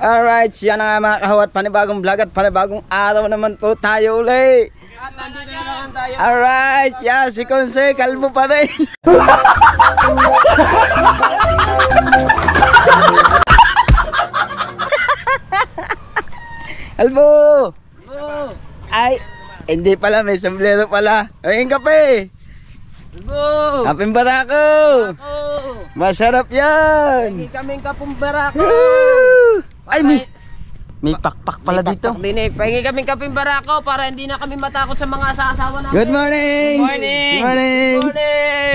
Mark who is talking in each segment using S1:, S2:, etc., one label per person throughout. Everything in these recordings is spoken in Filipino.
S1: Alright, yan na nga mga kahawat, panibagong vlog at panibagong araw naman po tayo uli.
S2: At nandito na naman tayo.
S1: Alright, yan si Konse, kalbo pa rin. Kalbo! Ay, hindi pala, may sombrero pala. Ayun kape. Kapeng barako. Masarap yan.
S2: Hindi kaming kapong barako.
S1: Ay, may pakpak pala dito.
S2: Pahingi kaming kaping barako para hindi na kami matakot sa mga asawa namin.
S1: Good morning.
S2: Good morning.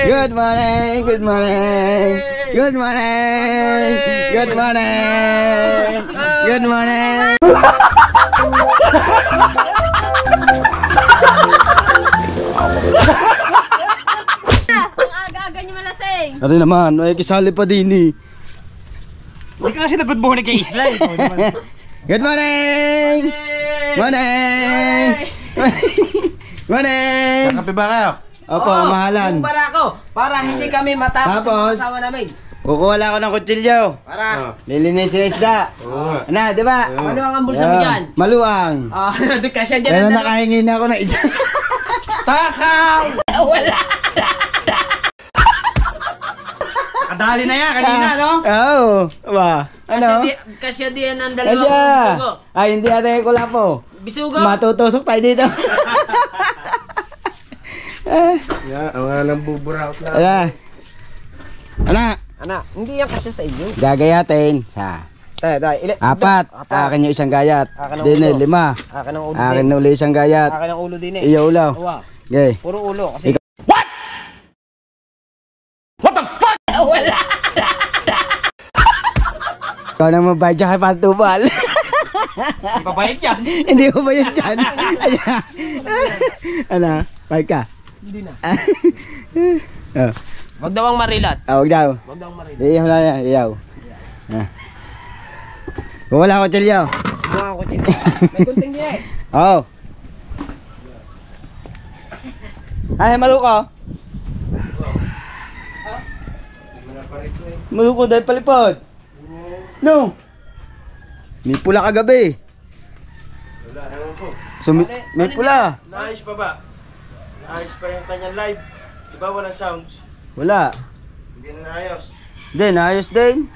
S1: Good morning. Good morning. Good morning. Good morning. Good morning. Good morning.
S3: Ang aga-aga niyo malasing.
S1: Ano naman, ay kisali pa din eh.
S4: Hindi ka kasi na good morning kay Isla eh.
S1: Good morning! Morning! Morning!
S4: Kakape ba kayo?
S1: Opo, mahalan.
S2: Yung barako para hindi kami matakot sa mga
S1: Tapos,
S2: asawa namin.
S1: kukuha lang ako ng kutsilyo.
S2: Para
S1: Lilinis yung isda.
S4: Oo.
S1: Ano, di ba?
S2: maluwang ang bulsa mo dyan.
S1: Maluwang.
S2: Doon ka siya dyan.
S1: Pero nakahingi na ako ng isa.
S4: Takaw! Kadali na yan kanina, no?
S1: Oo. Ba? Ano?
S2: Kasya diyan ang
S1: Kasya.
S2: dalawang bisugo.
S1: Ay, hindi ate ko lang po.
S2: Bisugo?
S1: Matutusok tayo dito.
S4: Yeah, ang nga nang buburaot na.
S1: Ala. Ana.
S2: Ana, hindi yan kasya sa inyo.
S1: Gagayatin. Sa.
S2: Tayo.
S1: Apat. Akin yung isang gayat.
S2: Akin ang
S1: Din
S2: ulo.
S1: 5.
S2: Akin ang ulo
S1: Akin
S2: din.
S1: na uli isang gayat.
S2: Akin ang ulo din eh.
S1: Iyo ulaw.
S2: Wow.
S1: Okay.
S2: Puro ulo kasi.
S1: Ikaw na mabayad siya kay Pantubal.
S4: Ipabayad yan.
S1: Hindi mo ba yun dyan? Ayan. Ano? Bayad ka?
S2: Hindi na.
S1: Oh.
S2: Wag daw ang marilat.
S1: Huwag daw.
S2: Wag daw ang marilat.
S1: Iyaw na yan. Iyaw. Kung wala ko tsilyo.
S2: Mga ko chili. May kunting niya eh.
S1: Oo. Ay, maluko. Maluko dahil palipod. No. May pula kagabi.
S4: Wala, ewan ko.
S1: So, may pula.
S4: Naayos pa ba? Naayos pa yung kanyang live. Diba walang sounds?
S1: Wala.
S4: Hindi na naayos.
S1: Din, ayos din.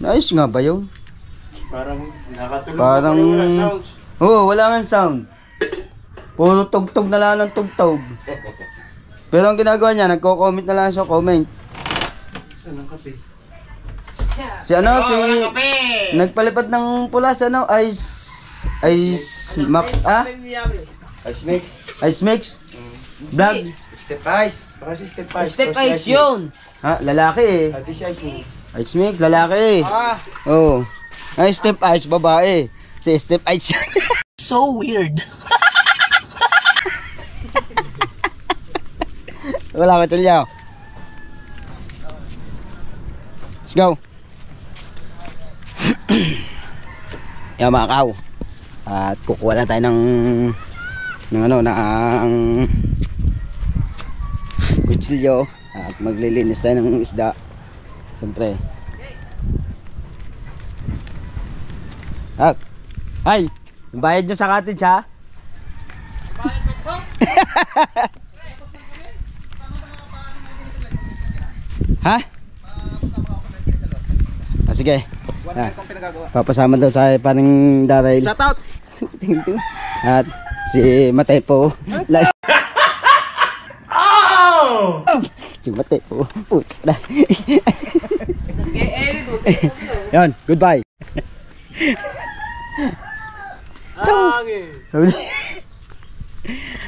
S1: Ayos nga ba yun?
S4: Parang nakatulog
S1: Parang-
S4: pa walang sounds.
S1: Oo, wala nga sound. Puro tugtog na lang ng tugtog. Pero ang ginagawa niya, nagko-comment na lang sa comment.
S4: Saan ang kape?
S1: Si ano, si...
S4: walang kape!
S1: Nagpalipad ng pula si ano, Ice Max,
S4: Ice mix.
S1: Ice Mix? Vlog?
S4: Step ice. Baka si step ice.
S2: Step
S4: O si
S2: ice yun.
S1: Ha, lalaki eh.
S4: Ate si ice mix.
S1: Ice Mix, lalaki eh. Oo. Ay, Step Ice, babae. Si Step Ice.
S2: So weird.
S1: Wala ko tulyaw. Let's go. Yan mga kaw. At kukuha lang tayo ng kutsilyo. At maglilinis tayo ng isda. Siyempre. Ay, bayad nyo sa cottage ha? Ha? Sige. Papasama daw sa paring Daryl.
S4: Shout out!
S1: At si Matay po.
S4: Oh!
S1: Si Matay po. Puta na. Yan, goodbye.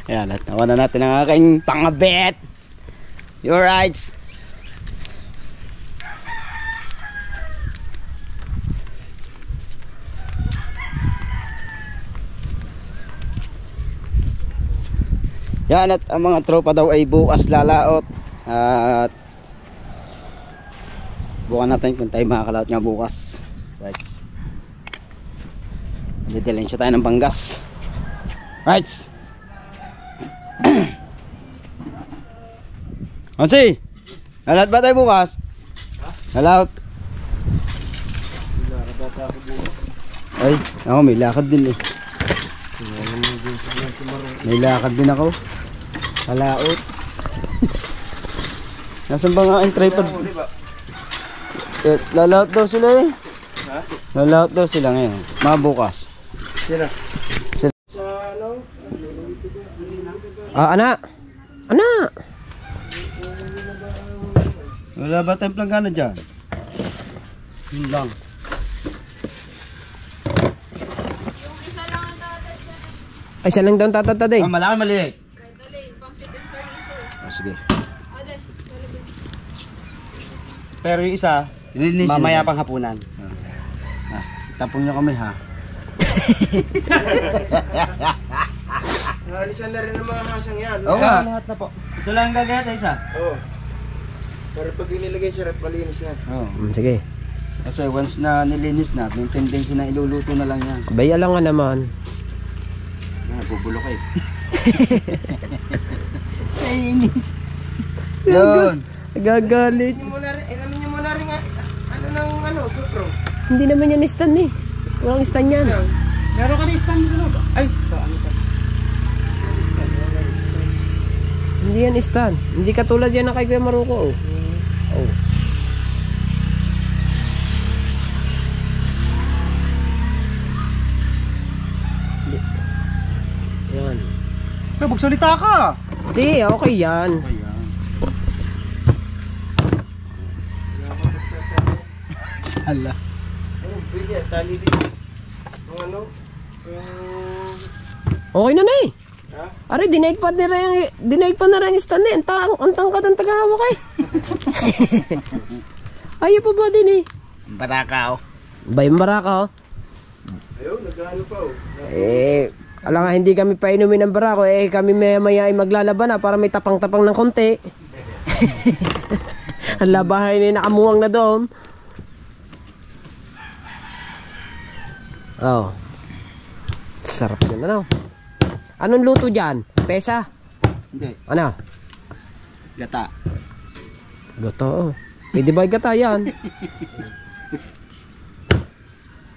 S1: Ayan, at nawa na natin ang aking pangabet. Your rights. Yan, at ang mga tropa daw ay bukas lalaot. At bukan natin kung tayo makakalaot nga bukas. Right. Didalhin siya tayo ng Banggas. Right. Onsi, nalaot ba tayo bukas? Nalaot. Ay, ako may lakad din eh. May lakad din ako. Kalaot. Nasaan ba nga ang tripod? Eh, lalaot daw sila eh.
S4: Ha?
S1: Lalaot daw sila ngayon. Mabukas.
S4: Sino?
S1: Sila.
S2: Ana! Ana!
S1: Wala ba tayong planggana dyan? Yun lang.
S2: Ay, siya lang daw tatatad eh.
S1: Ah, malaki maliit.
S3: Kahit ulit, pang sweet and sour iso.
S1: Oh, sige.
S3: Ade,
S5: Pero yung isa,
S1: Ilinis
S5: mamaya
S1: nila.
S5: pang hapunan.
S1: Ah, tapong nyo kami ha.
S4: Naalisan na rin ng mga hasang yan.
S1: Oo nga.
S5: Lahat na po.
S1: Ito lang ang gagawin tayo isa.
S4: Oo. Para pag inilagay sa rep, malinis na.
S1: Oo.
S2: Sige.
S1: Kasi once na nilinis na, may tendency na iluluto na lang yan.
S2: Baya lang nga naman.
S1: Nabubulok eh. Nainis. Yun.
S2: Gagalit.
S4: Ilamin niyo muna rin GoPro.
S2: Hindi naman yan stand eh. Walang stand yan.
S5: Meron ka na stand sa loob. Ay, ito, ano to?
S2: Hindi yan stand. Hindi katulad yan na kay Kuya Maruko. Oh. Oh. Yan.
S5: Pero magsalita ka.
S2: Hindi, okay yan.
S1: Ayan. Sala.
S4: Oh, pwede. Tali din. Yung ano?
S2: Okay na na eh.
S4: Ha?
S2: Ari, dinaig pa na rin yung stand eh. Ang tangkad ang tagahawak eh. Ayaw pa ba din eh?
S1: Baraka oh.
S2: Bayang baraka oh.
S4: Ayun, nag-ano pa oh.
S2: Eh, alam nga hindi kami painumin ng barako eh. Kami maya ay maglalaban na para may tapang-tapang ng konti. Ang labahay na nakamuwang na doon. Oh. Sarap yan ano. Anong luto dyan? Pesa?
S1: Hindi.
S2: Ano?
S1: Gata.
S2: Gato oh. Eh di ba gata yan?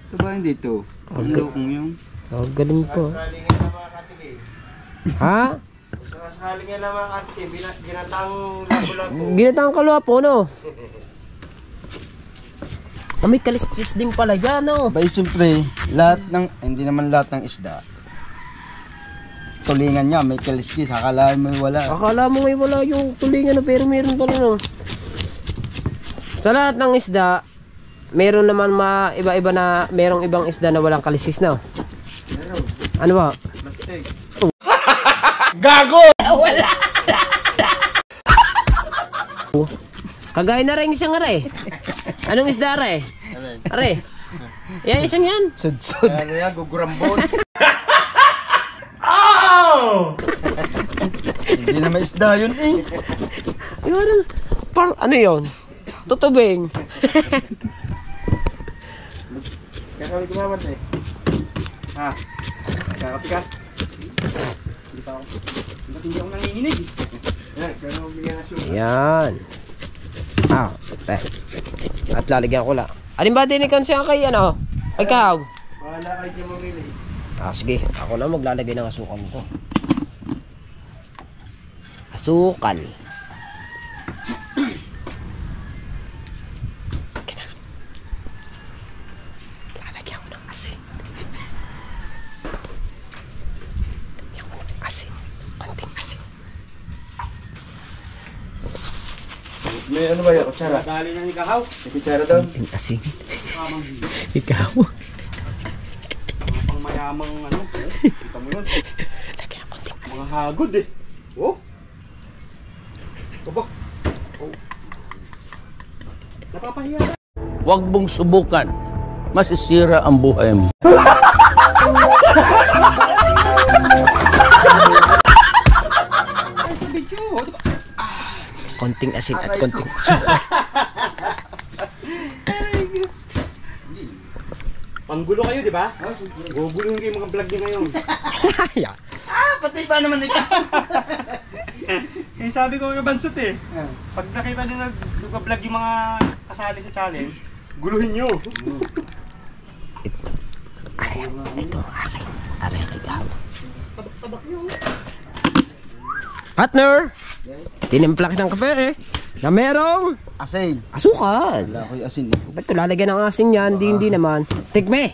S1: Ito ba hindi ito? Ang lukong yung.
S2: Oh, galing po.
S4: Sakaling yan lang mga katil eh.
S2: Ha?
S4: Sakaling yan lang mga katil. Ginatang labo-labo.
S2: Ginatang kalwa po no? Oh, may kalistis din pala dyan no?
S1: Bay siyempre, lahat ng, hindi naman lahat ng isda. Tulingan niya, may kaliskis, akalain mo wala.
S2: Akala mo may wala yung tulingan na pero meron pala no. Sa lahat ng isda, meron naman iba-iba na merong ibang isda na walang kalisis no. Ano ba?
S4: Plastic.
S2: Wala. Kagaya na rin isang are. Anong isda are? Are. Yan isang yan.
S1: Sud-sud.
S4: Ano yan, gugurambon.
S1: Hindi na may isda yun eh.
S2: Yun, ano yun? Tutubing.
S4: Kakawin kumaman eh. Ha? Kakapi ka?
S5: Hindi pa ako. Ba't hindi ako nanginginig?
S4: Yan, pero bigyan na sugar.
S2: Yan. Ah, at lalagyan ko lang. Alin ba din ikaw siya kay ano? Ikaw?
S4: Wala kayo dyan mamili.
S2: Ah, sige. Ako na maglalagay ng asukal ko. Asukal. Lalagyan ko ng asin. Lalagyan ko ng asin. Konting asin.
S4: May ano ba yan? Kutsara?
S5: Dali na ni Kahaw.
S4: May kutsara doon?
S2: Konting asin. Ikaw.
S5: Mga pangmayamang ano. Kita mo yun.
S2: Lagyan ng konting asin.
S5: Mga hagod eh. Oh. Aba. Oh. Napapahiya na.
S6: Huwag mong subukan. Masisira ang buhay mo.
S5: Sa video.
S2: Konting asin at konting asukal.
S5: Panggulo kayo, di ba? Guguluhin kayo mga vlog niyo ngayon.
S1: Patay pa naman ikaw.
S5: Eh sabi ko kay Bansot eh. Pag nakita nyo nag-vlog yung mga kasali sa challenge, guluhin nyo.
S2: Ito, akin. Aray, kagaw. Partner! Tinimpla kitang kape na merong
S1: Asin.
S2: asukal.
S1: Wala ko yung asin eh.
S2: Ba't ko lalagyan ng asin yan? Hindi naman. Tikme.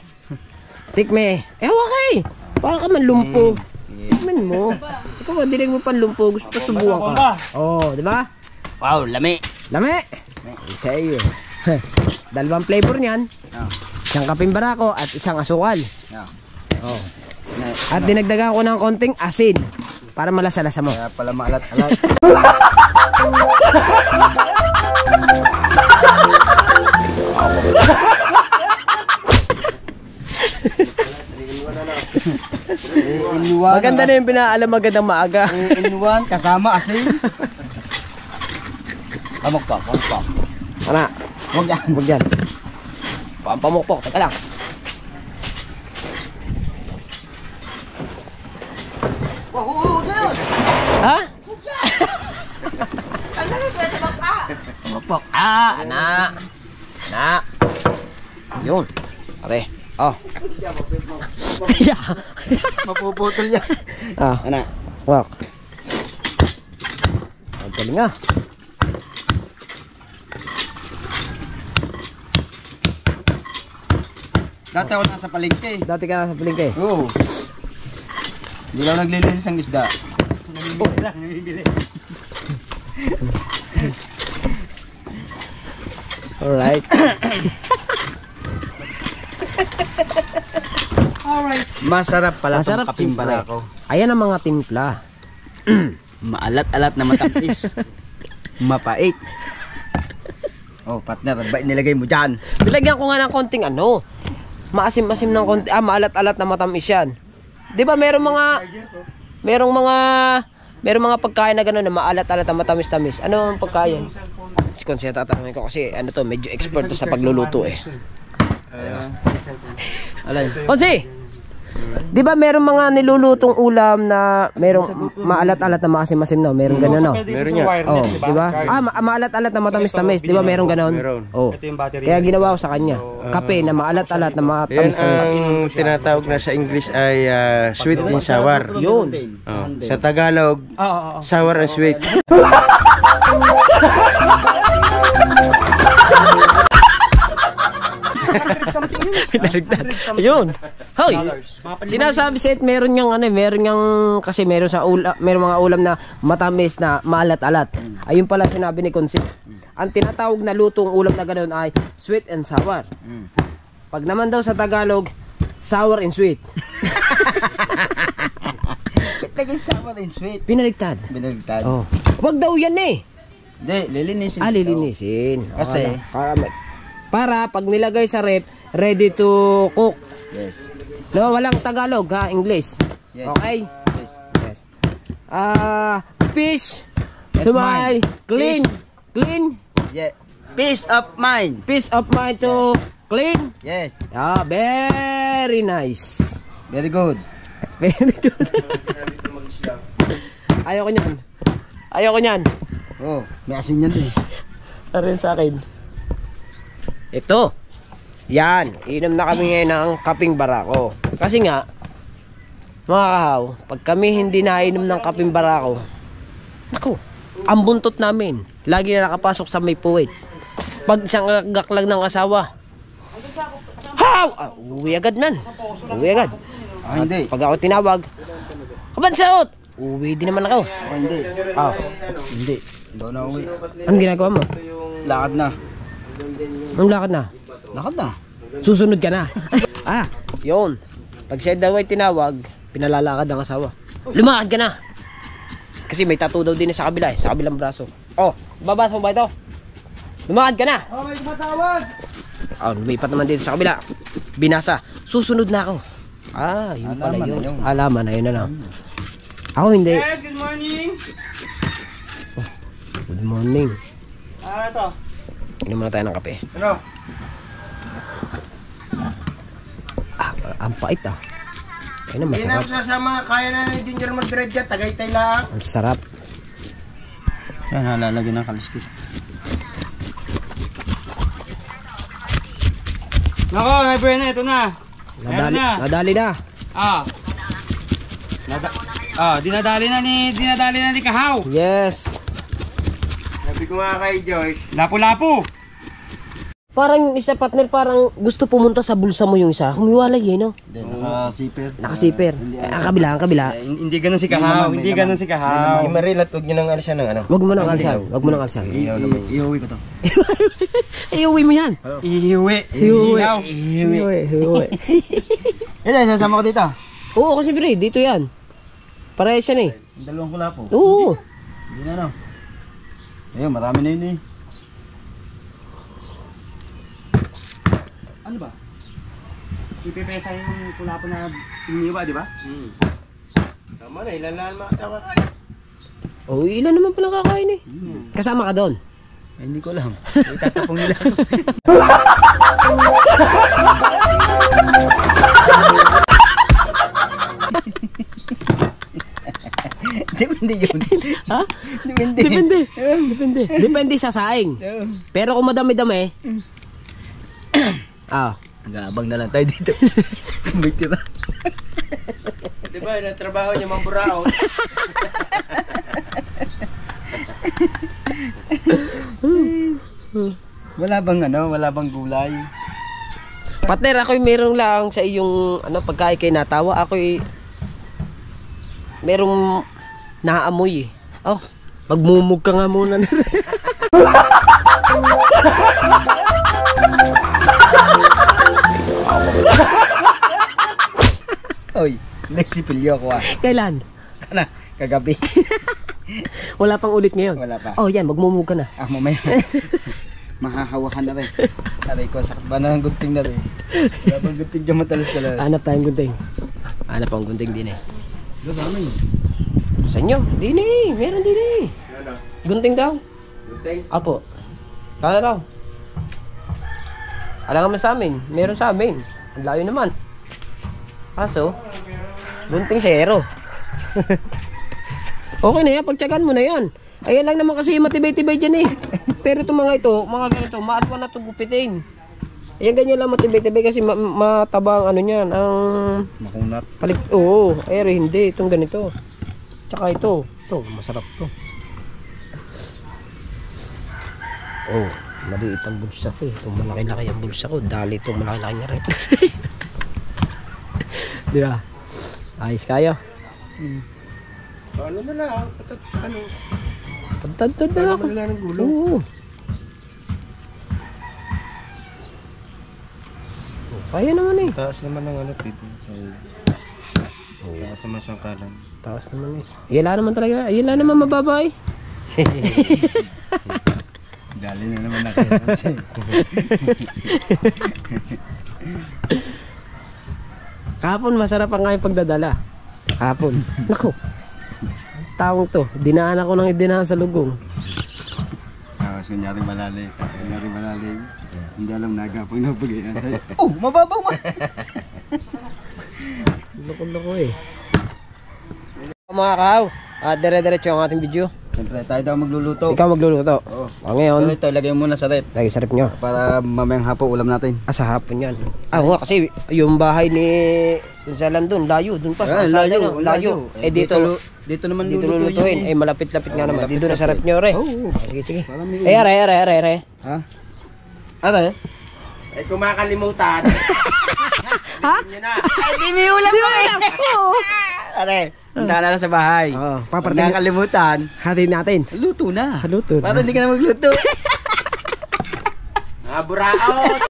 S2: Okay. Para ka man lumpo. Tikman mo. Ikaw ba, dinig mo pa lumpo. Gusto pa subukan ka. Oh, di ba?
S1: Wow, lami.
S2: Lami. Isa iyo. Dalawang flavor niyan. Isang kaping barako at isang asukal. Oh. At dinagdagan ko ng konting asin para malasa-lasa mo.
S1: Kaya pala maalat-alat.
S2: Maganda na yung pinaalam magandang maaga.
S1: In-one kasama asin. Pamukpok.
S2: Ana,
S1: Huwag yan.
S2: pampamukpok. Teka lang. Ha? Pamukpok. Anak. Yun. Pare. Oh.
S1: Mapuputol yan.
S2: Anak. Wak. Ang galing nga.
S1: Dati ako nasa palengke.
S2: Dati ka nasa palengke.
S1: Oo. Hindi lang naglilinis ng isda.
S2: Alright.
S1: Masarap pala itong
S2: Masarap
S1: kaping
S2: simple.
S1: barako.
S2: Ayan ang mga timpla.
S1: Maalat-alat na matamis. Mapait. Oh, partner, ba nilagay mo dyan?
S2: Nilagyan ko nga ng konting maasim-asim ng konti. Maalat-alat na matamis yan. 'Di ba merong mga pagkain na gano'n na maalat-alat na matamis-tamis. Ano ang pagkain? Si Konsi, tatanungin ko kasi medyo expert to sa pagluluto eh.
S1: Alay.
S2: Konsi! 'Di ba merong mga nilulutong ulam na merong maalat-alat na maasim-asim na, merong gano'n no?
S5: Meron yan.
S2: Oh, 'di ba? Maalat-alat na matamis-tamis, 'di ba merong gano'n? Oh. Kaya ginawa ko sa kanya. Kape na maalat-alat na
S4: Yan
S2: matamis-tamis.
S4: ang tinatawag na sa English ay sweet and sour.
S2: Yun.
S4: Sa Tagalog, sour and sweet.
S2: Pinarigtad. Ayun. Hoy. Sinasabi sa meron sa meron mga ulam na matamis na maalat-alat. Ayun pala sinabi ni Konsi. Ang tinatawag na lutong ulam na ganoon ay sweet and sour. Pag naman daw sa Tagalog, sour and sweet.
S1: Naging sour and sweet.
S2: Pinarigtad.
S1: Binagtad.
S2: Oh. Wag daw yan eh.
S1: Hindi, lilinisin.
S2: Lilinisin.
S1: Kasi?
S2: Para pag nilagay sa rep, ready to cook.
S1: Yes.
S2: No, walang Tagalog ha, English.
S1: Yes.
S2: Okay?
S1: Yes.
S2: Yes. Fish. Sumay. Clean. Clean.
S1: Yeah. Peace of mind.
S2: Peace of mind to clean.
S1: Yes.
S2: Very nice.
S1: Very good.
S2: Very good. Ayoko niyan.
S1: Oh, may asin yan eh.
S2: Rin sa akin. Ito. Yan. Inom na kami ngayon ng kaping barako. Kasi nga, mga kahaw, pag kami hindi nainom ng kaping barako, naku, ang buntot namin. Lagi na nakapasok sa may puwit. Pag isang gaklag ng asawa, haw! Uwi agad man. Uwi agad.
S1: Hindi.
S2: Pag ako tinawag, kabansaot! Uwi din naman ako.
S1: Hindi. Hindi. Doon na uwi.
S2: Anong ginagawa mo?
S1: Lakad na.
S2: Anong lakad na?
S1: Lakad na.
S2: Susunod ka na. Yun. Pag siya daw ay tinawag, pinalalakad ang asawa. Lumakad ka na. Kasi may tattoo daw din sa kabila sa kabilang braso. Oh, babasa mo ba ito? Lumakad ka na.
S5: Oh, may tumatawag!
S2: Lumipat naman dito sa kabila. Binasa. Susunod na ako. Yun pala
S1: Alaman
S2: yun.
S1: na yun.
S2: Alaman na yun na lang. Ako hindi.
S5: Yes, good morning!
S2: Good morning.
S5: Ito.
S2: Inom muna tayo ng kape.
S5: Ano?
S2: Ang pait Ayun na,
S4: Hindi na
S2: masarap.
S4: ako sasama. Kaya na ni Ginger mag-drive dyan. Tagaytay lang.
S2: Ang sarap.
S1: Yan, halalagyan ng kaliskis.
S5: Nako, ay Brena, ito na. Meron na.
S2: Nadali na.
S5: Ah. Dinadali na ni Kahaw.
S2: Yes.
S4: Sabi ko nga kay Joyce,
S2: Hmm.
S5: Lapu-lapu.
S2: Parang yung isa partner, parang gusto pumunta sa bulsa mo yung isa. Humiwalay eh, no?
S1: Nakasipit.
S2: Nakasiper. Ang kabila.
S5: Hindi ganun si Kahaw. Hindi ganun si Kahaw.
S4: ay Maril at huwag nyo nang alisan ng ano.
S2: Wag mo nang alsan. Wag mo nang alsan.
S1: Iuwi ko to.
S2: Iuwi mo yan.
S5: Ihiwi.
S2: Iuwi.
S5: Ihiwi.
S1: Yan, sasama ko dito.
S2: Oo, kasi bre, dito yan. Parehas yan eh.
S1: Ang dalawang kulapo.
S2: Oo.
S1: Hindi na, no? Ayun, marami na yun eh.
S5: Ano ba? Ipipesa yung kulapo na iniwa, di ba?
S4: Tama na, ilan lang makatawa.
S2: Oo, ilan naman pala kakain eh. Kasama ka doon.
S1: Ay, hindi ko alam. Itatapong nila. Depende yun.
S2: Ha?
S1: Depende.
S2: Depende sa saing. Pero kung madami-dami,
S1: Nag-aabang na lang tayo dito. May tira.
S4: Di ba, yung trabaho niya mamburao.
S1: Wala bang gulay?
S2: partner, ako'y meron lang sa iyong pagkain kay natawa. Ako'y merong naamoy eh. Oh, magmumug ka nga muna.
S1: Oy, nagsipilyo ako ah.
S2: Kailan?
S1: Kana, kagabi.
S2: Wala pang ulit ngayon?
S1: Wala pa.
S2: Oh, yan, magmumug ka na.
S1: Mamaya. Mahahawakan na rin. Aray ko, sakit ba na ng gunting na rin. Wala bang gunting dyan matalas-talas.
S2: Hanap tayong gunting. Hanap ang gunting din eh.
S1: Dami.
S2: Sa inyo? Din eh. Meron din eh. Gunting daw.
S4: Gunting?
S2: Apo. Kala daw. Alam nga sa amin. Meron sa amin. Ang layo naman. Kaso, gunting zero. Okay na yan. Pagtsagan mo na yan. Ayan lang naman kasi matibay-tibay dyan eh. Pero itong mga ito, mga ganito, maalwa na itong gupitin. Ayan ganyan lang matibay-tibay kasi mataba ang ano niyan. Ang
S1: Makunat.
S2: Oo. Ayan hindi. Itong ganito. Tsaka ito. Ito, masarap to. Oh, maliit ang bulsa ko eh. Itong malaki-laki ang bulsa ko. Dali itong malaki-laki na rin. Di ba? Ayos kayo.
S4: Ano na lang, ano?
S2: Pagtad na lang.
S4: Wala ng gulo.
S2: Oo. Kaya naman eh.
S4: Taas naman ng ano, Pete. Taas naman sa kalan.
S2: Taas naman eh. Yala naman talaga. Yala naman mababa eh.
S1: Dali na naman natin.
S2: Kahapon masarap ang kayong pagdadala. Kahapon. Naku. Taong to. Dinaan ako ng idinaan sa lugong.
S1: Tapos kunyari malalim. Hindi alam nagapang napagayan sa'yo. Oh, mababaw mo!
S2: Loko-loko eh. Mga kahaw, dire-diretso ang ating video.
S1: Siyempre, tayo daw magluluto.
S2: Ikaw magluluto.
S1: Oo.
S2: Ngayon,
S1: Ito, lagay mo muna sa rep.
S2: lagi sa rep nyo.
S1: Para mamayang hapon ulam natin.
S2: Sa hapon yan. Oo kasi yung bahay ni dun sa Landon, layo. Dun pa. sa
S1: Layo. Dito naman
S2: dito
S1: lulutuin.
S2: lulutuin. Eh malapit-lapit nga naman. Dito na sa rep nyo, re.
S1: Oo.
S2: Sige, sige.
S1: Para may
S2: Eh, are.
S1: Ha? Ate?
S4: Ay, kumakalimutan.
S2: Ha?
S4: Yun na.
S1: Ay, di may ulam ko eh! Ate, punta na lang sa bahay.
S2: Oo,
S1: Pag
S2: paparating.
S1: nakakalimutan,
S2: Hatiin natin.
S1: luto na.
S2: Luto na.
S1: Para hindi ka na magluto.
S4: Mga buraot.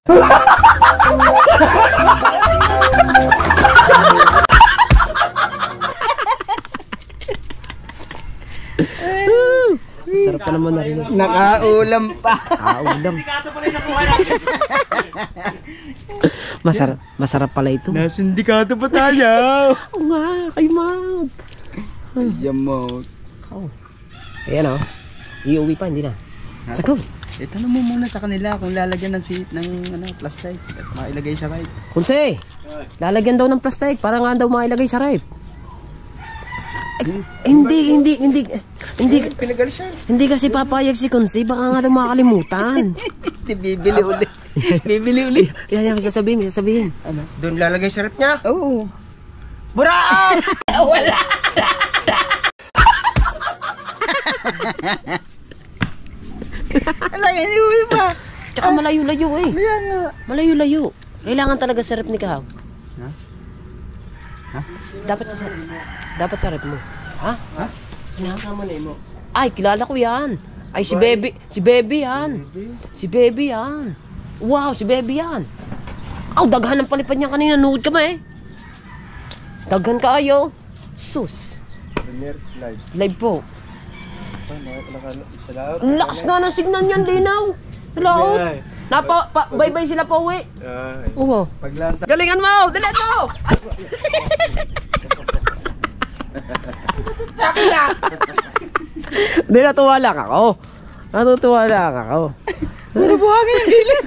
S2: Sarap pa naman na rin.
S1: Nakaulam pa.
S2: Ulam.
S4: Sindikato pala yung nakuha natin.
S2: Masarap pala ito.
S1: Nasindikato pa tayo.
S2: Oo nga, kayo mag.
S1: Yamot.
S2: Ayan o. Iuwi pa, hindi na. Sagaw.
S1: Tanong mo muna sa kanila kung lalagyan ng plastic at mailagay sa right.
S2: Kunse, lalagyan daw ng plastic para nga daw mailagay sa rep. Hindi
S4: Pinagal siya.
S2: kasi papayag si Kunse, baka nga daw makakalimutan.
S1: Bibili uli. Bibili uli.
S2: Yan, sasabihin.
S4: Doon lalagay sa rep niya.
S1: Oo.
S4: Buraot!
S1: Ala, hindi ba?
S2: Tsaka malayo-layo eh.
S1: Kaya nga.
S2: Malayo-layo. Kailangan talaga sa rep ni Kahaw.
S1: Ha? Ha?
S2: Dapat sa rep mo. Ha?
S1: Ha?
S2: Hinahama na mo. Ay, kilala ko yan. Ay, si Baby. Si Baby yan. Si Baby yan. Wow, si Baby yan. Aw, daghan ng palipad niya kanina. Nuhod ka ba eh. Daghan ka ayo. Sus.
S4: Premier live.
S2: Live po.
S4: Sa laot.
S2: Ang lakas nga ng signal niyan, linaw. Laot. Bye-bye sila pa uwi. Oo.
S1: Paglanta.
S2: Galingan mo! Dalit mo! Hindi, natuwa lang ako. Natutuwa lang ako.
S1: Buhangin yung gilid.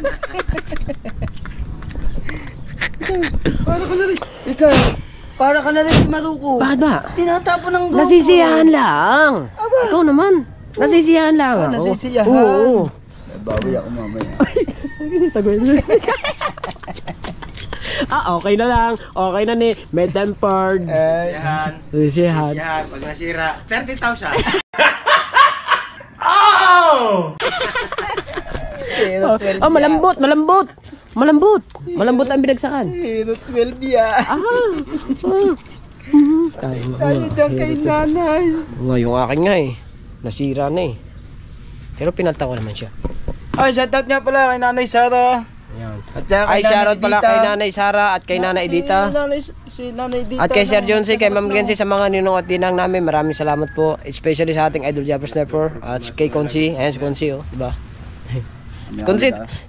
S1: Para ka na rin si Maruko.
S2: Bakit ba?
S1: Tinatapon ng GoPro.
S2: Nasisiyahan lang. Ikaw naman. Nasisiyahan lang ako.
S1: Nasisiyahan.
S2: Oo.
S1: Bawi ako mamaya.
S2: Okay na lang. Okay na ni. May tempered.
S4: Siyahan.
S2: Nasisiyahan.
S4: Siyahan. Pag nasira, 30,000.
S2: Malambot. Malambot ang binagsakan.
S1: Hero 12 ya. Tayo dyan kay nanay.
S2: Yung akin nga eh. Nasira na eh. Pero pinalta ko naman siya.
S1: Ay, shoutout nga pala kay Nanay Sara.
S2: Ayan.
S1: At saka
S2: Ay,
S1: kay
S2: shoutout
S1: Nanay
S2: pala
S1: Dita.
S2: kay Nanay Sara at kay Nanay Edita.
S1: Si Nanay Dita.
S2: At kay Sir Jonsi, kay Ma'am Gensi sa mga ninong at dinang namin. Maraming salamat po. Especially sa ating Idol Japper Sniper. At kay Konsi. Ayan si Konsi oh. Diba?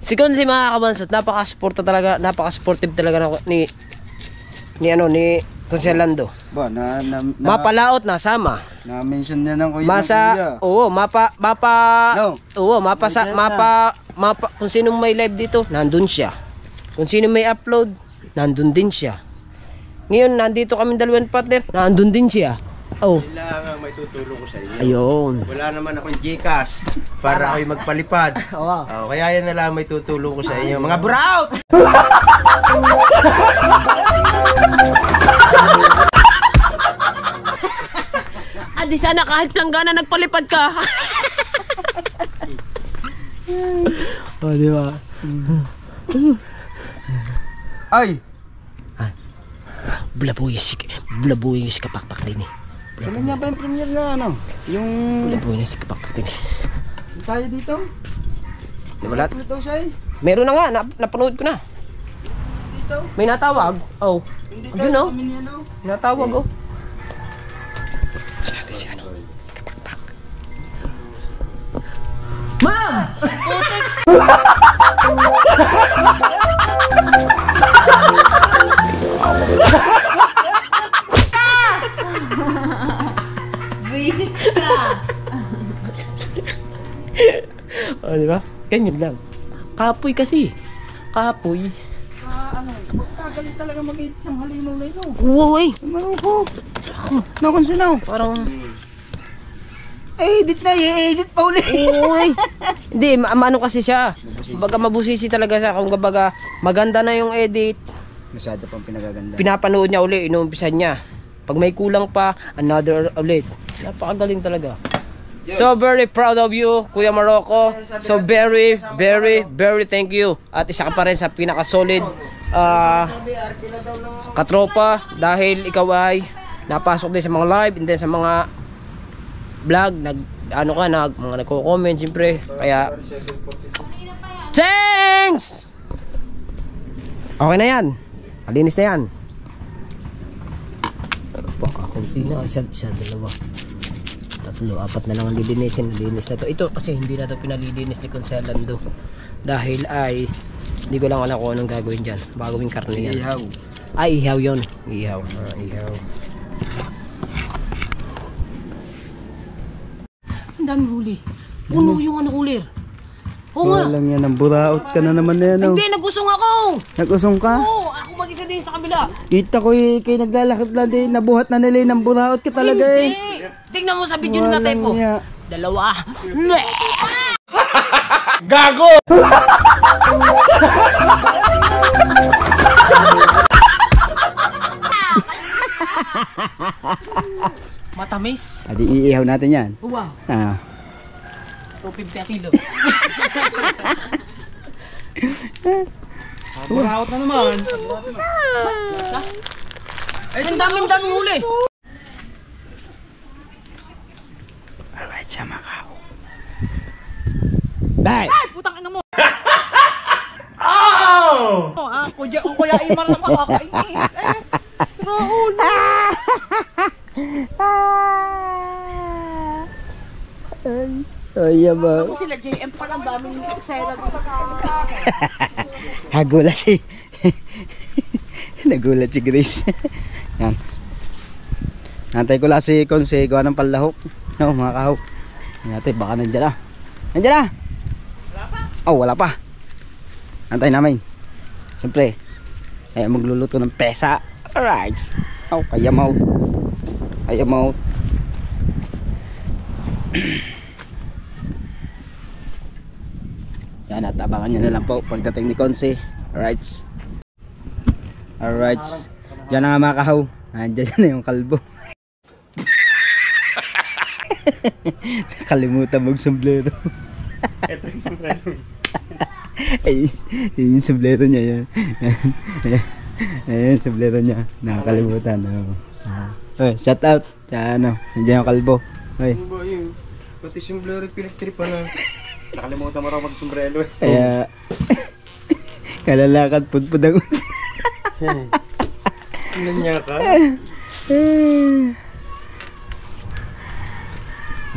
S2: Si Konsi mga kabansot. Napaka-supportive talaga ni Konsi Lando.
S1: Ba,
S2: Mapalaot na sama.
S1: na-mention niya ng kuya.
S2: Oo,
S1: No.
S2: kung sino may live dito, nandun siya. Kung sino may upload, nandun din siya. Ngayon, nandito kami dalawang partner, nandun din siya. Oh.
S4: Kailangan may tutulong ko sa inyo.
S2: Ayun.
S4: Wala naman akong Gcash para ako'y magpalipad.
S2: Oo.
S4: Kaya yan na lang may tutulong ko sa inyo. Mga buraot!
S2: Di sana kahit planggana nagpalipad ka. Oh, di ba?
S1: Ay!
S2: Bulabuyos si kapakpak din eh.
S1: Kailan nga ba yung premiere na ano? Yung...
S2: Bulabuyos si kapakpak din eh.
S1: Tayo dito?
S2: Wala.
S1: Dito siya eh.
S2: Meron na nga, napanood ko na.
S1: Dito?
S2: May natawag. Oh.
S1: Hindi
S2: Ayun oh.
S1: kami niya no?
S2: Natawag oh. Natin siya ano. Kapakpak. Ma'am!
S3: Visit ka.
S2: Oh, di ba? Ganyan lang. Kapoy kasi. Kapoy.
S1: Magkagaling talaga mag-eat ng halimaw na ito.
S2: Wow eh.
S1: Maruko. Nakunsinaw.
S2: Parang...
S1: Edit na, i-edit pa uli.
S2: Uy. Hindi, ano kasi siya. Kumbaga mabusisi talaga siya. Kung kumbaga maganda na yung edit,
S1: Masyado pang pinagaganda.
S2: pinapanood niya uli, inuumpisan niya. Pag may kulang pa, another ulit. Napakagaling talaga. So very proud of you, Kuya Marocco. So very thank you. At isa ka pa rin sa pinaka-solid katropa dahil ikaw ay napasok din sa mga live and then sa mga vlog, mga nagko-comment siyempre. Kaya thanks! Okay na yan. Malinis na yan. Baka kunti na. Isa, dalawa. Tatlo, apat na lang ang lilinisin. Linis na to. Ito kasi hindi na to pinalilinis ni Conselando. Dahil ay hindi ko lang alam kung anong gagawin dyan. Bagawing karne yan.
S1: Ihaw.
S2: Ay, ihaw yun. Ihaw. Ihaw. Ang daming huli. Puno yung ano kulir. Oo nga.
S1: Walang yan, ang buraot ka na naman na yan. Oh.
S2: Hindi, nagusong ako.
S1: Nag-usong ka?
S2: Oo, ako mag-isa din sa kabila.
S1: Kita ko kayo naglalakad lang din, nabuhat na nila ng buraot ka talaga eh.
S2: Hindi. Tingnan mo sa video na tayo po.
S1: Walang niya.
S2: Dalawa. Matamis.
S1: Adi iihaw natin yan.
S2: Wow.
S1: Ah.
S2: 250 a kilo.
S5: Buraot na naman.
S2: Ay, ang daming huli.
S1: Alright, siya Macau. Bye!
S5: Putang ina mo. Oh! Kuya Imar lang makakainin. Raul.
S1: Ay, ba?
S5: Ako sila JM pa lang daming eksena dito sa...
S1: Nagulat si... Nagulat si Grace. Yan. Nantay ko lang si Konse, gawa ng palahok. No, mga kahok. Natin, baka nandyan na. Nandyan na! Wala pa? Oh, wala pa. Antay namin. Siyempre, ay magluluto ng pesa. Alright. Oh, kaya mo. Kaya mo. Yan, at abangan nyo na lang po pagdating ni Konse. Alright. Alright. Yan na nga mga kahaw. Andyan na yung kalbo. Nakalimutan mag-sombrero.
S5: Ito yung sombrero.
S1: Ay, yun yung sombrero niya yan. Ayan yung sombrero niya. Nakakalimutan. Oh, shout out. Sa ano, nandiyan yung kalbo. Ay.
S4: Ano ba yun? Pati sombrero pinagtripan na.
S5: Nakalimutan mo raw mag-sombrero eh.
S1: Kaya, kalalakad pudpud ang
S4: Nanya ka?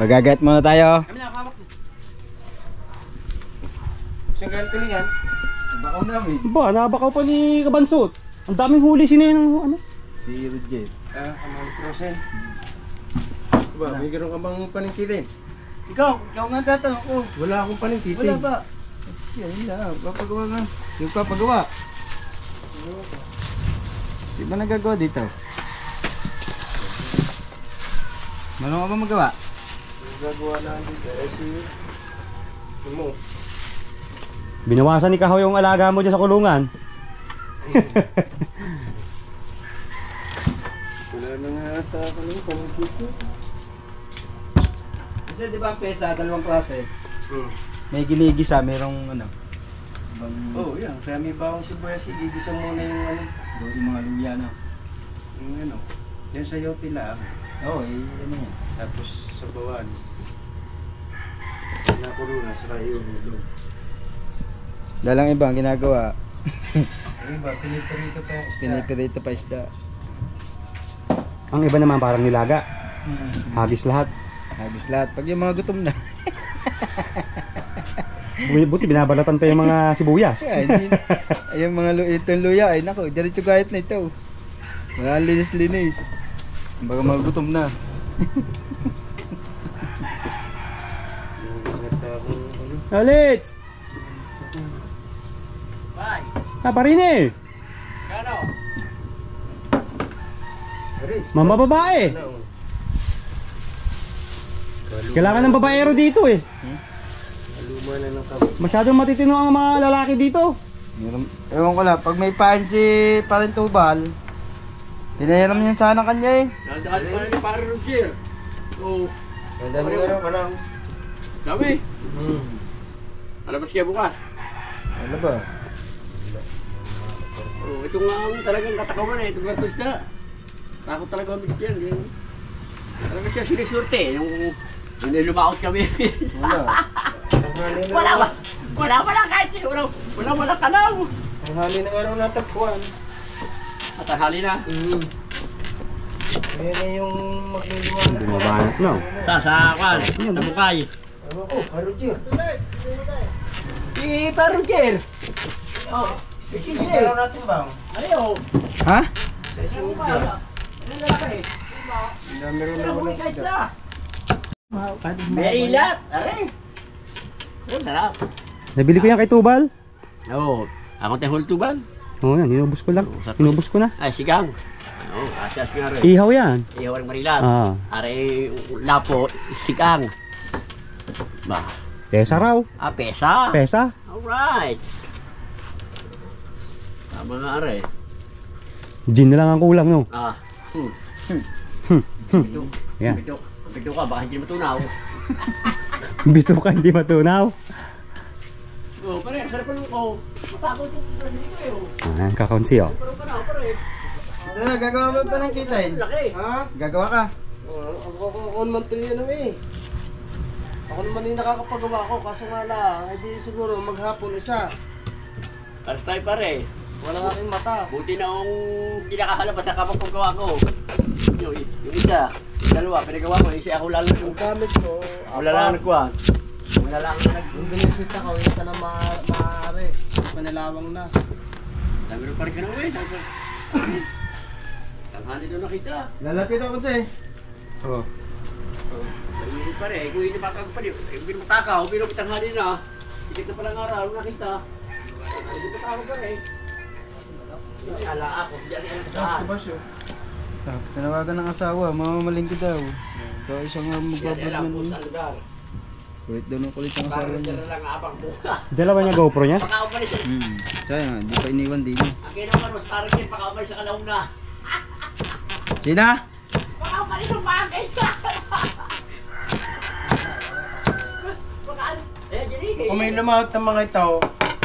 S1: Magagat muna tayo.
S5: Kami nakakawak.
S4: Saan ganito yan? Bakaw namin.
S5: Ba, nabakaw pa ni Kabansot. Ang daming huli sino yun ano?
S1: Si Roger.
S4: Amang Prosen. Diba, may gano'n ka bang paningkitin?
S1: Ikaw nga tatanong ko.
S4: Wala akong paningkitin.
S1: Wala ba? Siya, yun lang. Papagawa nga. Yung papagawa. Si ba nagagawa dito? Ano ka ba magawa?
S4: Gagawa na dito. Si... Ano mo?
S5: Binawasan ni Kahoy yung alaga mo dyan sa kulungan.
S4: Wala na nga ata ako ng paningkitin.
S1: Kasi di ba ang pesa, dalawang klase. May ginigisa, merong ano. Ibang,
S4: Oh, yan. Kaya may bawang sibuyas. Igigisa muna yung ano.
S1: yung mga luya na.
S4: Yung ano. Yan sa yote lang.
S1: Oo, ano yan.
S4: Tapos sa bawan. Nakulo na sa kayo.
S1: Dalang iba ang ginagawa.
S4: Ano ba? Pinipirito pa yung isda.
S1: Pinipirito pa isda.
S5: Ang iba naman parang nilaga. Hagis lahat.
S1: Hagis lahat. Pag yung mga gutom na.
S5: Buti binabalatan pa yung mga sibuyas.
S1: Ay, yung mga itong luya. Ay nako, diretso kahit na ito. Wala linis-linis. Baga mga gutom na.
S5: Alits!
S2: Bye.
S5: Parine!
S2: Kano?
S5: Mama babae! Kailangan ng babaero dito eh.
S4: Luma na ng kami.
S5: Masyadong matitino ang mga lalaki dito.
S1: Ewan ko lang, pag may pain si Parentubal, pinahiram niya sana kanya eh.
S2: Nandaan pa ni Pare Roger. Oo.
S4: Ang dami nga ka lang.
S2: Dami. Alabas kaya bukas.
S1: Ano ba?
S2: Oh, ito nga ang talagang katakawan eh. Ito nga ito isda. Takot talaga kami dito yan. Talaga siya sinisurte. Yung lumaot kami.
S1: Wala.
S2: Wala kahit eh. Wala kanaw.
S4: Ang hali ng araw natagpuan.
S2: At hali na.
S4: Ayan na yung magliliwanag.
S5: Bumabanat no.
S2: Sa kwan. Tabukay.
S4: Ano ko? Roger.
S2: Si Pare Roger. Oh.
S4: Sige, araw natin ba?
S2: Ayaw.
S1: Ha?
S4: Sa isang media. Meron na walang isda.
S2: May ilat. Aray. Oh, sarap.
S5: Nabili ko yan kay Tubal.
S2: Oo. Ako tayo hultuban.
S5: Oo yan, inubos ko lang. Inubos ko na.
S2: Ay, sigang. Oo, asyas nga rin.
S5: Ihaw yan.
S2: Ihaw ng marilat.
S5: Ah.
S2: Aray, lapo, sigang. Ba.
S5: Pesa raw.
S6: Ah, pesa.
S5: Pesa.
S6: Alright. Tama nga are.
S5: Gin na lang ang kulang, no?
S6: Ah.
S5: Yan.
S6: Bito ka, baka hindi matunaw.
S5: Bito ka, hindi matunaw.
S6: Oh, pare, sarap pa ko. Matakot ko sa dito eh.
S5: Ayan, kakaunsi, oh.
S6: Pero pare.
S4: Ano, gagawa mo pa ng kitain?
S6: Laki.
S4: Ha? Gagawa ka?
S7: Ako naman ito yun eh. Ako naman yung nakakapagawa ko, kaso nga lang, hindi siguro maghapon isa.
S6: Alas tayo pare.
S7: Wala nga aking mata.
S6: Buti na akong hindi nakakalabas sa kapag-pagawa ko. Yung isa, yung dalawa, pinagawa ko. Yung isa ako lalo
S7: Yung gamit ko,
S6: Wala lang nagkuhan. Wala lang nag...
S7: yung binisita ko, isa na maaari. Panilawang na.
S6: Dami rin pa rin ka na uwi. Tanghali doon nakita.
S4: Lalatid ako kasi.
S1: Oh.
S6: Hindi pa rin. Kung hindi makakapaliw. Binutakaw, binutanghali na. Tikit na palang araw, nakita. Hindi pa tao pa rin. Hindi ala ako. Hindi ala ako saan.
S1: Tinawagan ng asawa, mamamalingki daw. Ikaw isang
S6: Hindi ala
S1: magbablog
S6: ako
S1: na
S6: sa lugar.
S1: kulit daw ng kulit ang asawa
S6: Parang
S1: niya.
S6: dyan lang abang buka.
S5: Dalawa niya GoPro niya?
S6: Baka umalis.
S1: Kaya nga, di pa iniwan din.
S6: Ang kinaman mas parang yan, baka umalis sa kalauna.
S1: Sina?
S6: Baka umalis ang bagay. Baka ano. Eh, dyan eh.
S4: Kung may lumahot ng mga ito,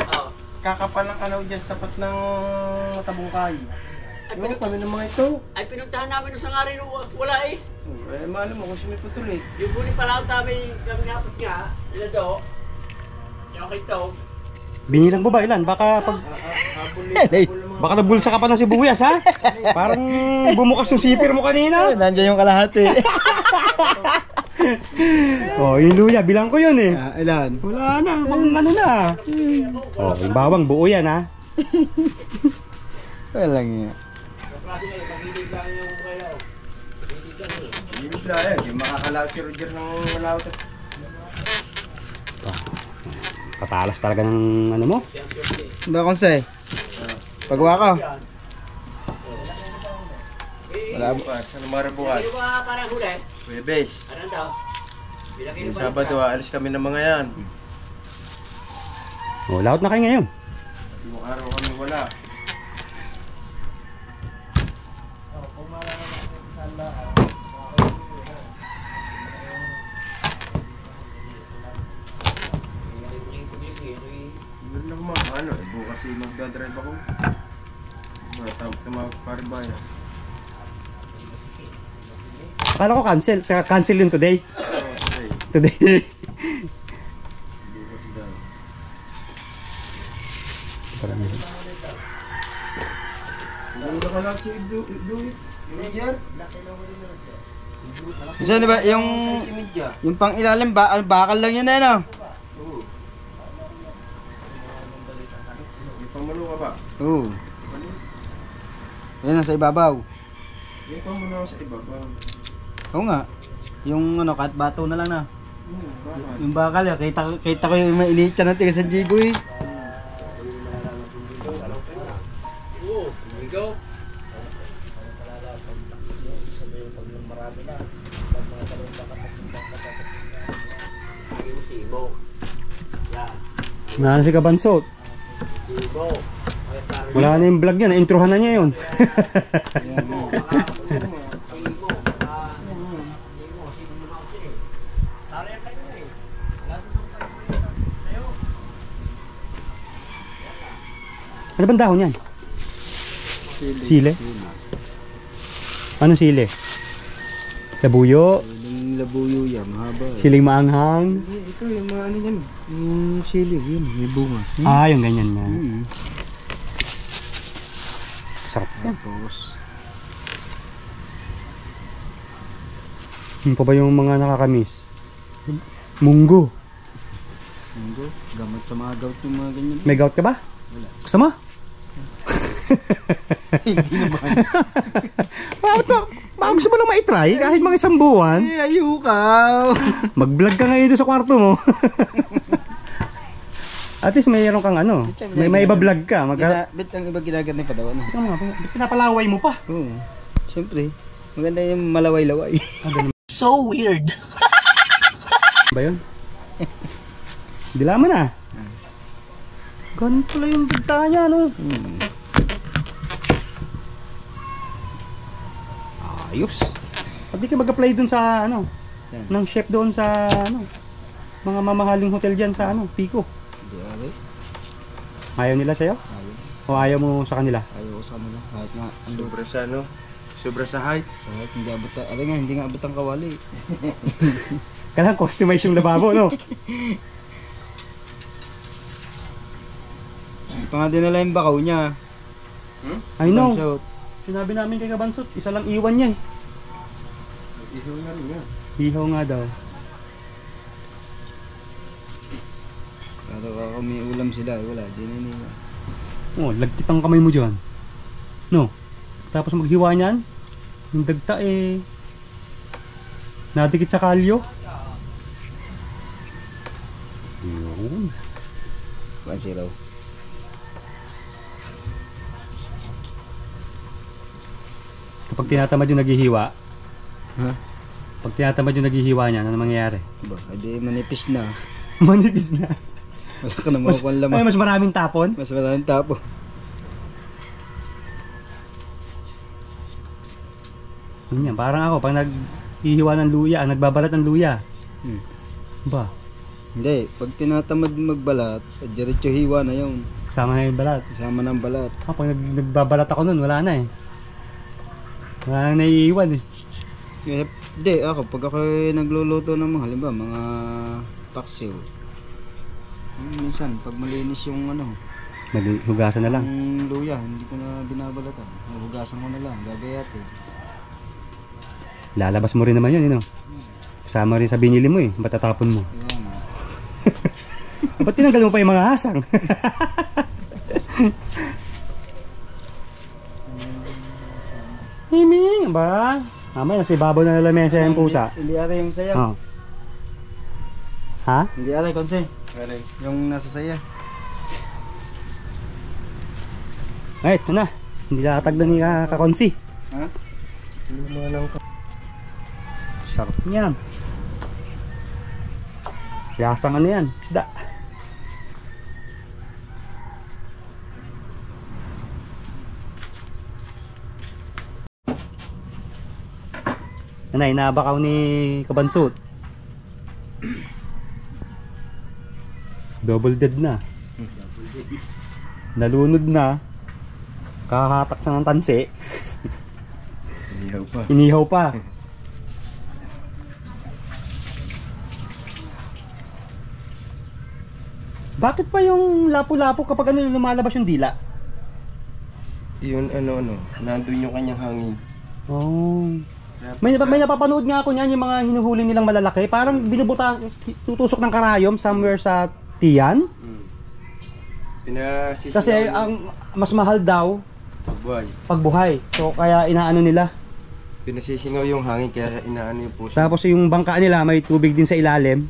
S6: Oh.
S4: kakapalang ka na dyan sa tapat ng tabungkay.
S6: Ay,
S4: Ano kami ng mga ito?
S6: Ay, pinuntahan namin nung sangari nung wala eh.
S4: Eh, malam mo kung sino may putol eh.
S6: Yung huli pala ako namin, kami napot nga, nila do. Yung kito.
S5: Binilang mo ba ilan? Baka pag... Baka nabulsa ka pa ng sibuyas, ha? Parang bumukas yung sipir mo kanina.
S1: Nandiyan yung kalahati.
S5: Oh, yung luya, bilang ko yun eh.
S1: Ilan?
S5: Wala na, pang ano na. Oh, yung bawang buo yan, ha?
S1: Walang nga.
S6: Kasi na, magilig lang yung kayo.
S4: Hindi bigla eh, hindi makakalaot si Roger ng malawot.
S5: Katalas talaga ng ano mo.
S1: Ba konsay? Pagawa ka.
S4: Wala bukas, ano mara bukas?
S6: Sino ba parang huli?
S4: Webes.
S6: Ano daw? Bilang
S4: Yung
S6: kilo
S4: Sabado, alis kami ng mga yan.
S5: Oh, laot na kayo ngayon.
S4: Yung araw kami wala. Yun lang mga ano, eh, bukas eh magdadrive ako. Tumawag pa rin ba yan?
S5: Akala ko cancel. Cancel yun today.
S4: Okay.
S5: Today.
S4: Bukas daw. Ano ka lang si Do it? Roger?
S1: Isa di ba yung
S4: Si Media.
S1: yung pang ilalim ba bakal lang yun eh no?
S4: Yung pamulo ka ba?
S1: Oo. Yan nasa ibabaw.
S4: Yung pamulo sa iba ba?
S1: Oo nga. Yung ano kahit bato na lang na.
S4: Bakit?
S1: Yung bakal ya kita ko yung mainit siya ng tiga sa Jigo eh.
S6: Oo, ligaw. Sibo. Yan.
S5: Naan si Kabansot.
S6: Sibo.
S5: Wala na yung vlog niya. Na-introhan na niya yun.
S6: Sibo. Sibo.
S5: Ano bang dahon yan? Sile. Ano sile? Labuyo.
S1: Yung labuyo yan, mahaba.
S5: Siling maanghang.
S1: Ito yung mga ano yan. Yung silig yun, may bunga.
S5: Ah, yung ganyan nga. Sarap yan.
S1: Tapos,
S5: Yung pa ba yung mga nakakamiss? Munggo.
S1: munggo, gamot sa mga gout yung mga ganyan.
S5: May gout ka ba?
S1: Wala.
S5: Gusto mo?
S1: Hindi naman.
S5: Baka gusto mo lang ma-try kahit mga isang buwan.
S1: Ay, ayukaw.
S5: Mag-vlog ka ngayon doon sa kwarto mo. At least mayroon kang ano. May iba-vlog ka.
S1: Bit ang iba ginaganay pa daw. Ano?
S5: Pinapalaway mo pa.
S1: Oo. Siyempre. Maganda yung malaway-laway.
S5: Ba yun? Dilaman na. Ganun pala yung dagta niya, no? Ayos. At di ka mag-apply dun sa, ano,
S1: Saan?
S5: ng chef doon sa, ano, mga mamahaling hotel dyan sa, ano, Pico.
S1: Hindi ari.
S5: Ayaw nila sa'yo?
S1: Ayaw.
S5: O ayaw mo sa kanila?
S1: Ayaw ko sa kanila. Kahit nga.
S4: Sobra sa ano? Sobra sa height.
S1: Sa kahit hindi abot. Ari nga, hindi nga abot ang kawali.
S5: Kailangan customize yung lababo, no?
S1: Hindi pa nga dinala yung bakaw niya.
S5: I know.
S1: Bansot.
S5: Sinabi namin kay Kabansot, isa lang iwan niya eh.
S4: Ihaw na rin yan.
S5: Ihaw nga daw.
S1: Pero ako may ulam sila. Wala, di na nila.
S5: Oh, lagkit ang kamay mo dyan. No? Tapos maghiwa niyan, yung dagta eh, nadikit sa kalyo. Yun.
S1: 1-0.
S5: Kapag tinatamad yung naghihiwa,
S1: Ha?
S5: pag tinatamad yung naghihiwa niyan, ano mangyayari?
S1: Ba, edi manipis na.
S5: Manipis na.
S1: Wala ka na makukuha
S5: Ay,
S1: laman.
S5: mas maraming tapon.
S1: Mas maraming tapo.
S5: Yun yan, parang ako, pag naghihiwa ng luya, nagbabalat ng luya.
S1: Hmm.
S5: Ba,
S1: Hindi, pag tinatamad magbalat, diretso hiwa na yung
S5: sama na yung balat.
S1: kasama ng balat.
S5: Pag nagbabalat ako nun, wala na eh. Wala nang naiiwan eh.
S1: Hindi, ako, pag ako nagluluto ng mga, halimbawa, mga paksiw. Minsan, pag malinis yung ano,
S5: Hugasan na lang.
S1: yung luya, hindi ko na binabalatan. Hugasan ko na lang, gagayatin.
S5: Lalabas mo rin naman yun, you know? Kasama rin sa binili mo eh, matatapon mo.
S1: Kaya nga.
S5: Ba't tinanggal mo pa yung mga hasang? Himing ba? Mamaya si Babo na lamesa yung pusa.
S1: Hindi ara yung saya.
S5: Oh. Ha?
S1: Hindi ara, konse.
S4: Aray.
S1: Yung nasa saya.
S5: Ay, ito na. Hindi nakatagda ni Kakonsi.
S1: Ha?
S5: Sarap niyan. Lasang ano yan? Isda. Nanay, nabakaw ni Kabansot. Double dead na. Nalunod na. Kakahatak sa ng tansi.
S4: Inihaw pa.
S5: Inihaw pa. Bakit pa yung lapo-lapo kapag ano lumalabas yung dila?
S4: Yun ano, nandun yung kanyang hangin.
S5: Oh. May napapanood nga ako niyan yung mga hinuhuli nilang malalaki. Parang binubuta, tutusok ng karayom somewhere sa tiyan.
S4: Pinasisigaw
S5: Kasi
S4: yung
S5: ang mas mahal daw
S4: buhay.
S5: pagbuhay. So kaya inaano nila.
S4: Pinasisingaw yung hangin kaya inaano yung puso.
S5: Tapos yung bangka nila may tubig din sa ilalim.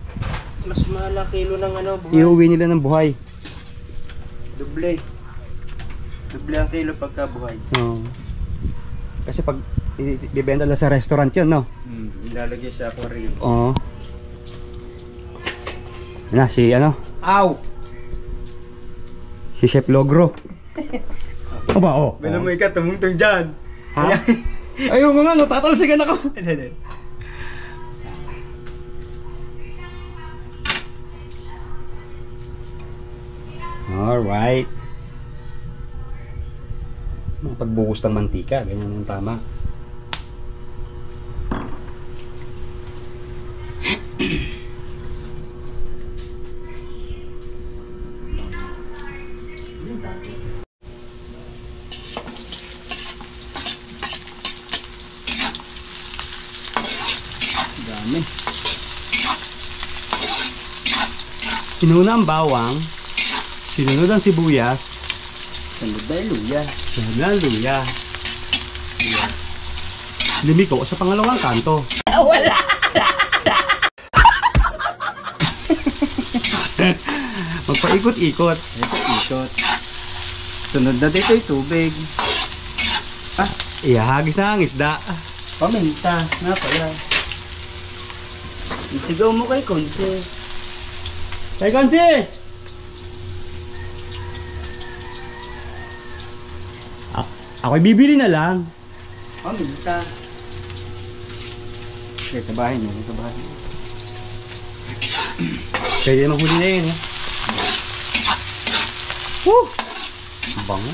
S4: Mas mahal kilo ng ano, buhay.
S5: Iuwi nila ng buhay.
S4: Doble. Doble ang kilo pagka buhay.
S5: Oh. Kasi pag ibebenta nila sa restaurant yun, no?
S4: Ilalagay sa aquarium.
S5: Oo. Yan na, si ano?
S1: Ow!
S5: Si Chef Logro. Aba, oh.
S1: May ka, tumungtong dyan.
S5: Ha?
S1: Ayaw mo nga, no, tatalsigan ako.
S5: Alright. Mga pagbuhos ng mantika, ganyan yung tama.
S1: Dami.
S5: Sinuna ang bawang, sinunod ang sibuyas,
S1: Sunod na yung luya.
S5: sinunod ang luya. Lumiko sa pangalawang kanto.
S3: Wala.
S5: Magpaikot-ikot.
S1: Ito, ikot. Sunod na dito yung tubig.
S5: Ihahagis na ang isda.
S1: Paminta. Nga pala. Isigaw mo kay Konse.
S5: Tay Konsi! Ako'y bibili na lang.
S1: Paminta. Okay, sa bahay niyo. Sa bahay.
S5: Pwede naman huli na yun eh. Woo! Bango.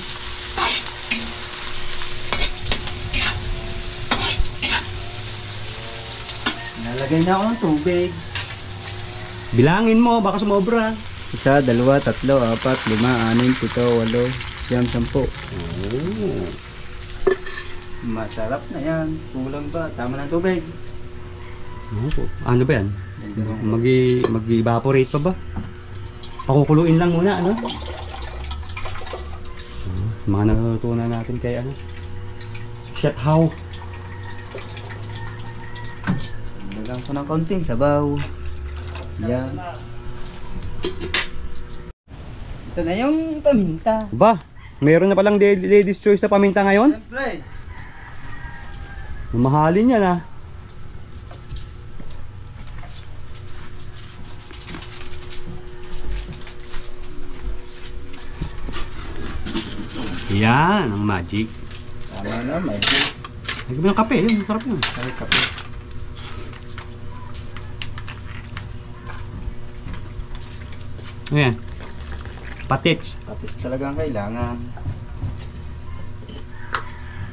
S1: Nalagay na ako ng tubig.
S5: Bilangin mo, baka sumobra.
S1: 1, 2, 3, 4, 5, 6, 7, 8, 9, 10.
S5: Oh.
S1: Masarap na yan. Kulang ba? Tama ng tubig.
S5: Ano ba yan? Mag-evaporate pa ba? Pakukuluin lang muna, ano? Mga natutunan natin kay ano? Chef How.
S1: Lagyan ko ng konting sabaw. Yan. Ito na yung paminta.
S5: Ba, meron na palang ladies choice na paminta ngayon?
S1: Siyempre.
S5: Mamahalin yan ah. Yan, ang magic.
S1: Tama na, may
S5: Lagyan mo ng kape, yun, sarap yun.
S1: kape.
S5: Ayan. Patits.
S1: Patis talaga ang kailangan.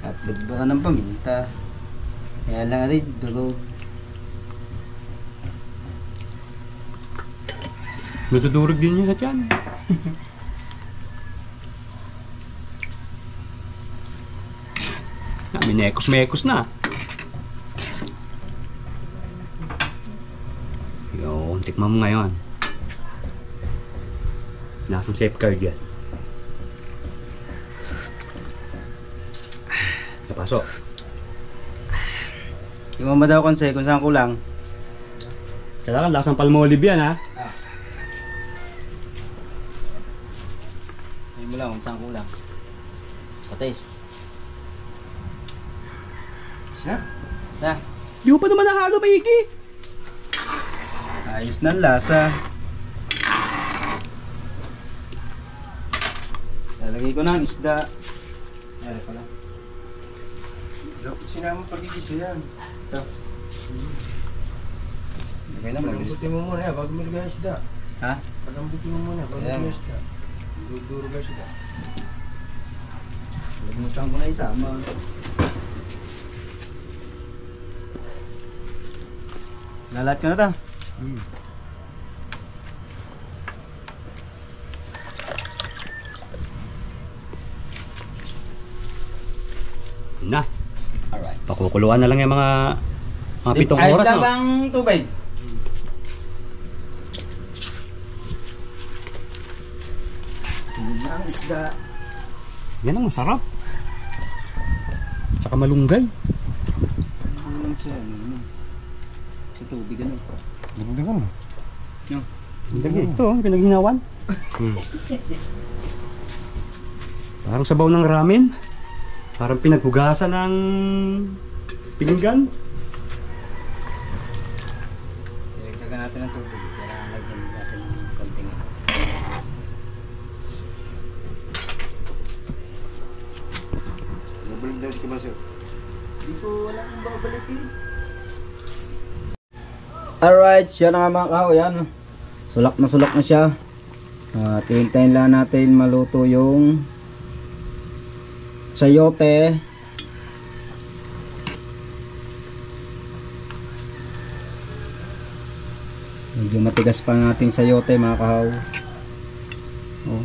S1: At budburan ng paminta. Kaya lang rin durog.
S5: Natudurog din yun sa tiyan. Minekos-mekos na. Yun, tikman mo ngayon. Nasang safeguard yan. Napasok.
S1: Tingnan mo daw kung saan kulang.
S5: Kailangan lasang palmolive yan ha.
S1: Tingnan mo lang kung saan kulang. Patis. Basta.
S5: Di mo pa naman nahalo maigi.
S1: Ayos na ang lasa. Lalagay ko ng isda. Ay pala.
S4: Sinama pagigisa yan.
S1: Okay na, mabilis.
S4: Palambutin mo muna bago mo lagay ang isda.
S1: Ha?
S4: Palambutin mo muna bago mo
S1: Ayan.
S4: lagay ang isda. Duro ka isda.
S1: Lagmutan ko na isama. Lalat ko na to.
S5: Na.
S1: Alright.
S5: Pakukuluan na lang yung mga 7
S1: Ayos
S5: oras
S1: na
S5: no?
S1: bang tubig? Yun na ang isda.
S5: Yan ang masarap. Tsaka malunggay.
S1: Ano lang siya? Ano? Sa tubig ano?
S5: Dagdagan mo.
S1: Yung.
S5: Ito, pinaghinawan. Parang sabaw ng ramen. Parang pinaghugasan ng pinggan.
S1: Ilagdagan natin ng tubig. Kailangan lagyan natin ng konting
S4: Nabalik daw si Kabaso.
S1: Hindi ko wala akong babalikin. Alright, siya na nga mga kao. Yan. Sulak na siya. Hintayin lang natin maluto yung sayote. Medyo matigas pa ang ating sayote mga kahaw. Oh.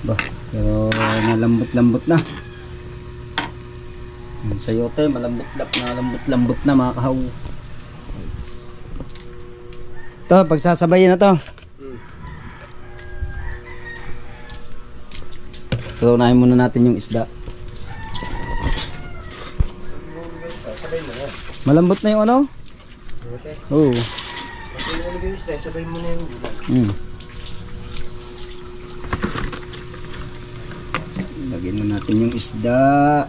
S1: Bah, pero nalambot-lambot na. Yung sayote malambot-lambot na mga kahaw. Ito, pagsasabayin na to. So, unahin muna natin yung isda. Malambot na yung ano? Oo.
S4: Pag mo lagay yung isda, sabay mo na yung gulay.
S1: Lagyan na natin yung isda.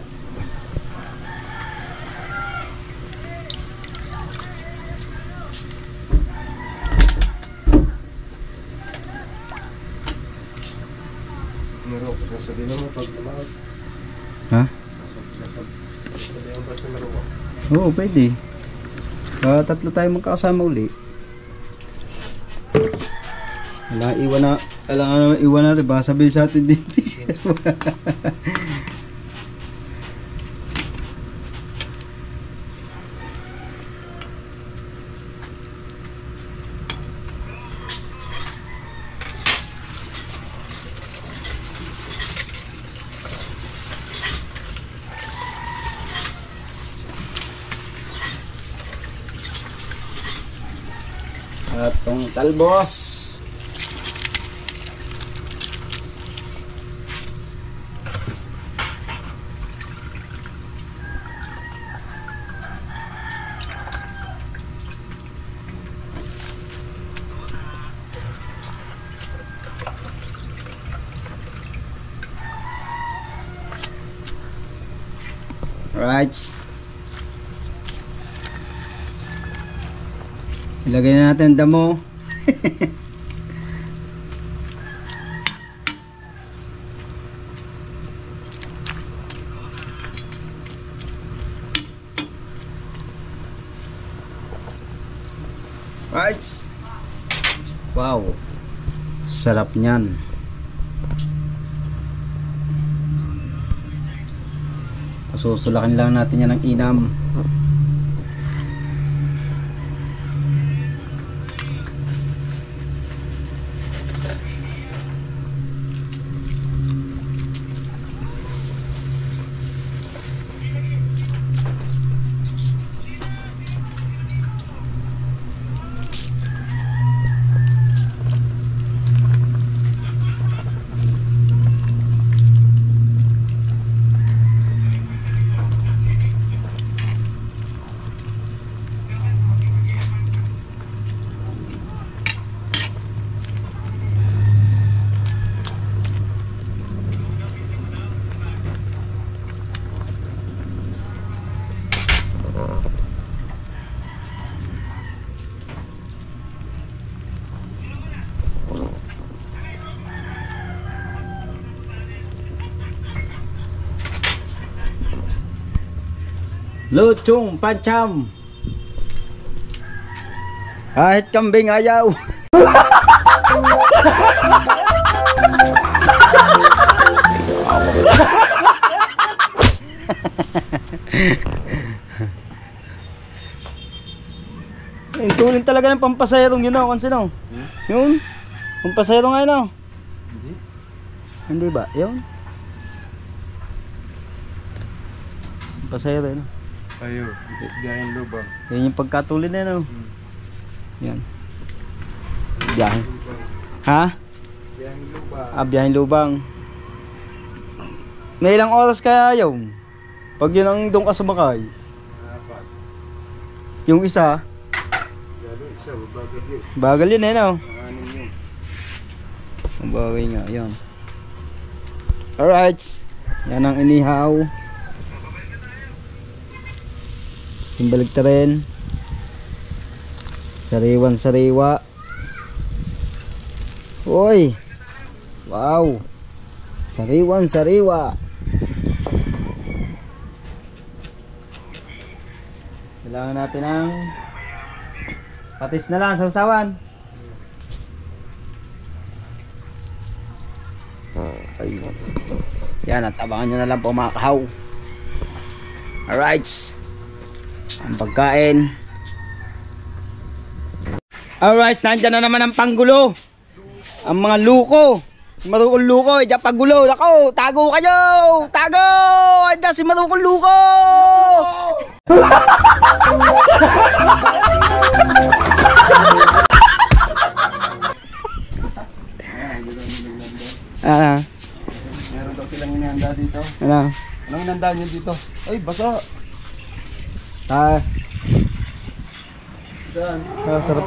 S7: Meron, sabi naman pag lumahal.
S1: Ha?
S7: Sabi naman ba sa meron?
S1: Oo, pwede. Tatlo tayo magkakasama uli. Wala, iwan na. Kailangan naman iwan natin. Baka sabihin sa atin dito. At tong talbos. Right. Ilagay na natin ang damo. Right. Wow. Sarap niyan. Susulakin lang natin yan ng inam. Luchong pancam. Kahit kambing ayaw. Yung tulin talaga ng pampasayarong yun o, kansino? Yun? Pampasayarong nga yun o. Hindi ba? Yun? Pampasayarong yun o.
S4: Ayo, biyaheng lubang.
S1: Yan yung pagkatulin na yun o. Yan. Biyahe. Ha?
S4: Biyaheng lubang.
S1: Biyaheng lubang. May ilang oras kaya yun? Pag yun ang doon ka sumakay.
S4: Apat.
S1: Yung isa,
S4: Galo, isa, babagal yun.
S1: bagal yun eh no?
S4: Anim yun.
S1: Ang bagay nga, yan. Alright. Yan ang inihaw. Timbalik ta rin. Sariwan sariwa. Uy. Wow. Sariwan sariwa. Kailangan natin ng patis na lang, sausawan. Okay. Yan, at abangan nyo na lang po mga kahaw. Alright. Ang pagkain. Alright, nandyan na naman ang panggulo. Ang mga luko. Marukong luko, dyan paggulo. Nako, tago kayo! Tago! Dyan si marukong luko!
S4: Meron daw silang inihanda dito.
S1: Ano?
S4: Anong inihanda nyo dito? Ay, basa!
S1: Sarap.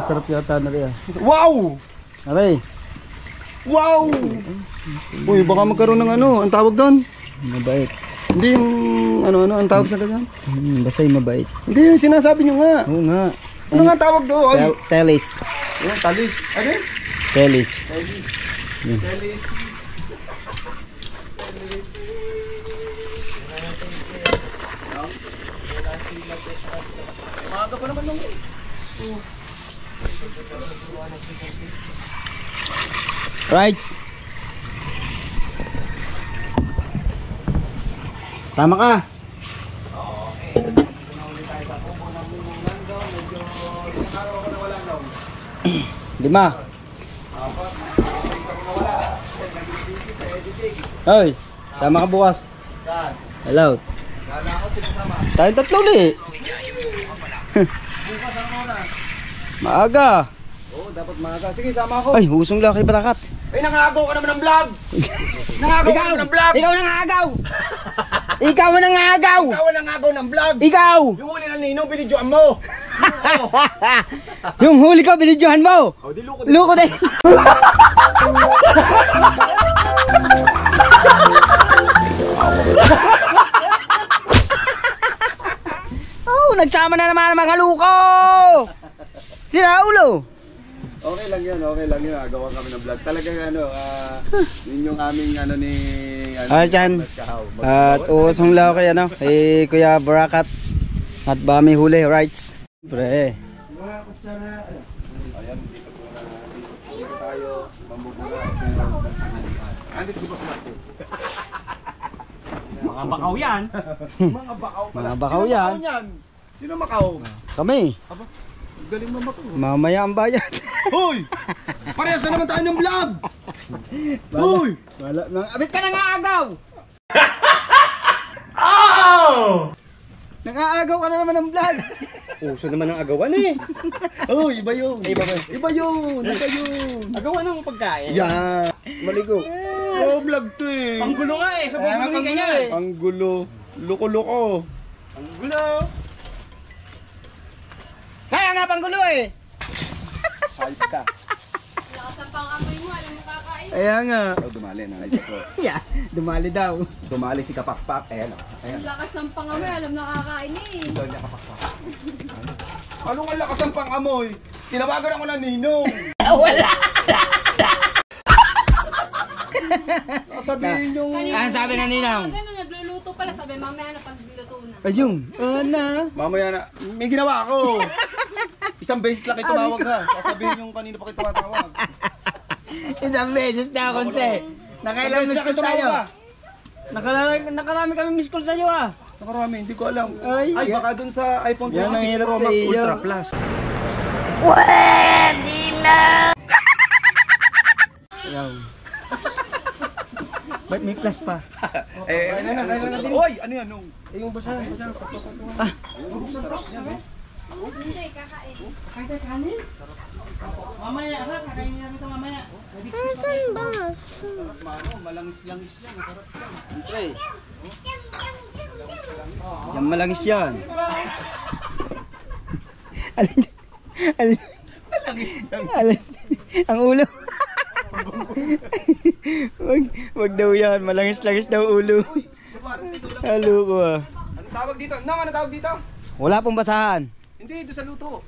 S1: Sarap yata na rin.
S4: Wow!
S1: Aray.
S4: Wow! Uy, baka magkaroon ng ano, ang tawag doon?
S1: Mabait.
S4: Hindi yung ano, ang tawag sa ganyan?
S1: Basta yung mabait.
S4: Hindi yung sinasabi nyo nga.
S1: Oo nga.
S4: Ano nga tawag doon?
S1: Telis.
S4: Yung talis. Ano yun?
S1: Telis.
S4: Talis.
S1: Yun.
S4: Talis. Maaga pa naman nung
S1: Rights. Sama ka. Lima. Hoy, sama ka bukas. Hello. Tayong tatlo ulit. Maaga.
S4: Oo, dapat maaga. Sige, sama ako.
S1: Ay, husong laki batakat.
S4: Ay, nangagaw ka naman ng vlog! Nangagaw ka naman ng vlog!
S1: Ikaw nangagaw! Ikaw nangagaw!
S4: Ikaw ang nangagaw ng vlog!
S1: Ikaw!
S4: Yung huli ng ninong, binidyoan mo!
S1: Yung huli ko, binidyohan mo!
S4: Oh, di luko.
S1: Luko din! Oh, nagsama na naman ang mga luko! Sila ulo!
S4: Okay lang yun. Gawa kami ng vlog. Talagang ano, yun yung aming ano ni...
S1: Dyan. At uusong lao kay ano, kay Kuya Barakat. At ba may huli, rights. Pre.
S4: Mga kutsara, ayan, dito po na, dito tayo, mambubuga. Andito si Boss Marco.
S5: Mga bakaw yan.
S4: Mga bakaw pala.
S1: Mga bakaw
S4: Sino
S1: yan.
S4: yan? Sino Macau?
S1: Kami.
S4: Galing mo Macau.
S1: Mamaya ang bayad.
S4: Hoy! Parehas na naman tayo ng vlog! Hoy!
S1: Wala nang abit ka nang aagaw. Nang-aagaw ka na naman ng vlog.
S5: Uso naman ang agawan eh.
S4: Hoy, iba yun! Iba yun!
S5: Agawan ng pagkain.
S4: Yan! Maligo. Oh, vlog to eh.
S5: Panggulo nga eh. Sa panggulo ka niya eh.
S4: Ang gulo. Loko-loko.
S5: Panggulo.
S1: Kaya nga panggulo eh.
S4: Hype ka.
S3: Lakas ang pang-amoy mo, alam mo kakain.
S1: Kaya nga.
S4: Oh, dumali na. Hype ko.
S1: Yeah, dumali daw.
S4: Dumali si Kapakpak. Ayan. Ayan.
S3: Ang lakas ng pang-amoy, alam na kakain eh.
S4: Ikaw niya Kapakpak. Anong ang lakas ng pang-amoy? Tinawagan ako ng ninong.
S1: Wala.
S4: Sabihin yung...
S1: Ano sabi ng ninang?
S3: Ganun, nagluluto pala, sabi mamaya na pagluto na.
S1: Ayun. Na.
S4: Mamaya na. May ginawa ako. Isang beses lang kayo tumawag ha. Sasabihin yung kanina pa kayo tumatawag.
S1: Isang beses na konse. Nakailang miss call tayo. Nakarami kami miss call sa'yo ah.
S4: Nakarami, hindi ko alam.
S1: Ay,
S4: Ay baka dun sa iPhone
S1: Yan ang
S4: 26
S1: hirap
S4: Pro
S1: sa
S4: Max
S1: iyo.
S4: Ultra Plus.
S1: Ba't may plus pa?
S4: Kailan na din. Oy, ano yan nung?
S1: Yung basa.
S3: Hindi, kakain.
S5: Mamaya ha. Kakainin namin ito mamaya.
S4: Malangis-langis yan. Masarap yan.
S1: Pre. Diyan malangis yan. Alin? Ang ulo. wag daw yan. Malangis-langis daw ulo. Halo ko ah.
S4: Ano tawag dito? Ano tawag dito?
S1: Wala pong basahan.
S4: Hindi, doon sa luto.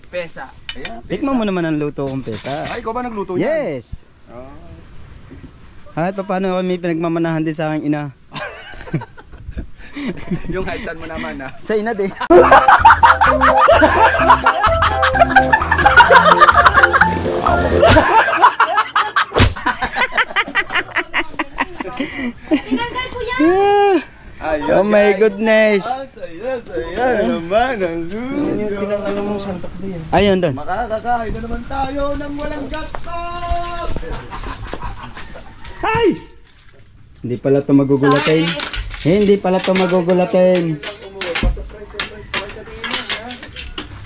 S4: Pesa. Ayan.
S1: Tikman mo naman ang luto kong pesa.
S4: Ay, ikaw ba nagluto yan?
S1: Yes. Kahit pa paano kami pinagmamanahan din sa aking ina.
S4: Yung height mo naman ha.
S1: Sa ina din.
S3: Tinanggal ko yan!
S4: Ayan,
S1: Oh my
S4: guys.
S1: goodness.
S4: Saya naman ang luto.
S1: Ayun doon.
S4: Makakakain na naman tayo ng walang gastos!
S1: Ay! Hindi pala ito magugulatin. Hindi pala ito magugulatin.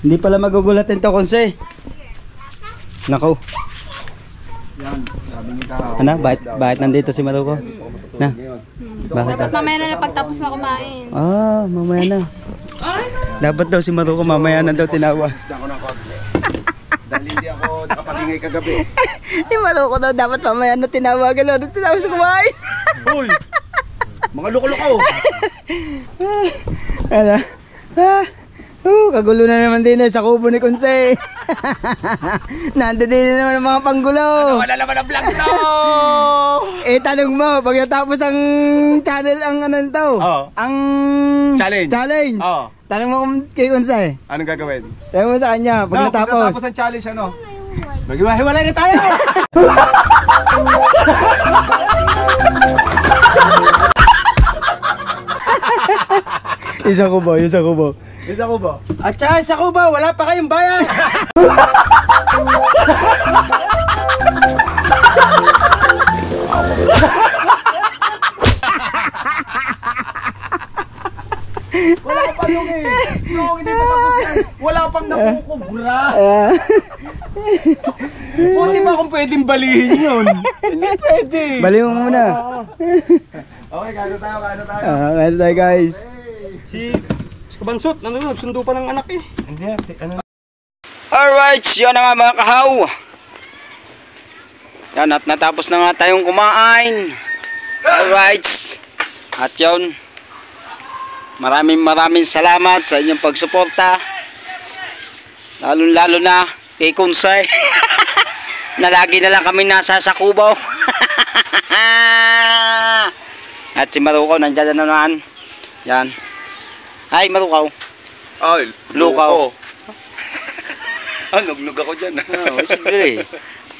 S1: Hindi pala magugulatin to konse. Nako.
S4: Yan, sabi ni Kao.
S1: Ano? Bakit nandito si Maruko? Na? Bakit?
S3: Dapat mamaya na pagtapos na kumain.
S1: Ah, mamaya na. Dapat daw si Maruko mamaya na daw tinawag.
S4: Assist ako ng konti. Dahil hindi ako nakapag napakingay kagabi.
S1: Yung maloko daw dapat mamaya na tinawagan o. Tinawag sa kumain.
S4: Hoy! Mga loko-loko!
S1: Ano? Kagulo na naman din sa kubo ni Kunse. Nandun din naman ang mga panggulo.
S4: Wala naman ang vlog to!
S1: Tanong mo, pag natapos ang channel ang ano to?
S4: Oo.
S1: Ang
S4: Challenge. Oo.
S1: Tanong mo kay Kunse.
S4: Anong gagawin?
S1: Tanong mo sa kanya, pag natapos.
S4: Pagkatapos ng challenge, ano? Maghiwa-hiwalay na tayo!
S1: Isa ko ba?
S4: Isa ko ba?
S7: At saka sa Cuba, wala pa kayong bayan.
S4: Wala pa yung Yung hindi pa tapos yan. Wala pang nakukubra. Buti ba kung pwedeng balihin yun? Hindi pwede.
S1: Bali mo muna.
S4: Okay, kano tayo.
S1: Kaya tayo guys.
S5: Si Kabansot, sundo pa ng anak eh.
S4: Hindi, ano?
S1: Alright, yun na nga mga kahaw. Yan, at natapos na nga tayong kumain. Alright. At yun, maraming salamat sa inyong pagsuporta. Lalo na kay Kunsay. Na lagi na lang kami nasa Sakubaw. At si Marukaw nandiyan na naman. Yan. Ay, Marukaw.
S4: Ay,
S1: Lukaw.
S4: Nugnog ako dyan.
S1: Oh, sige.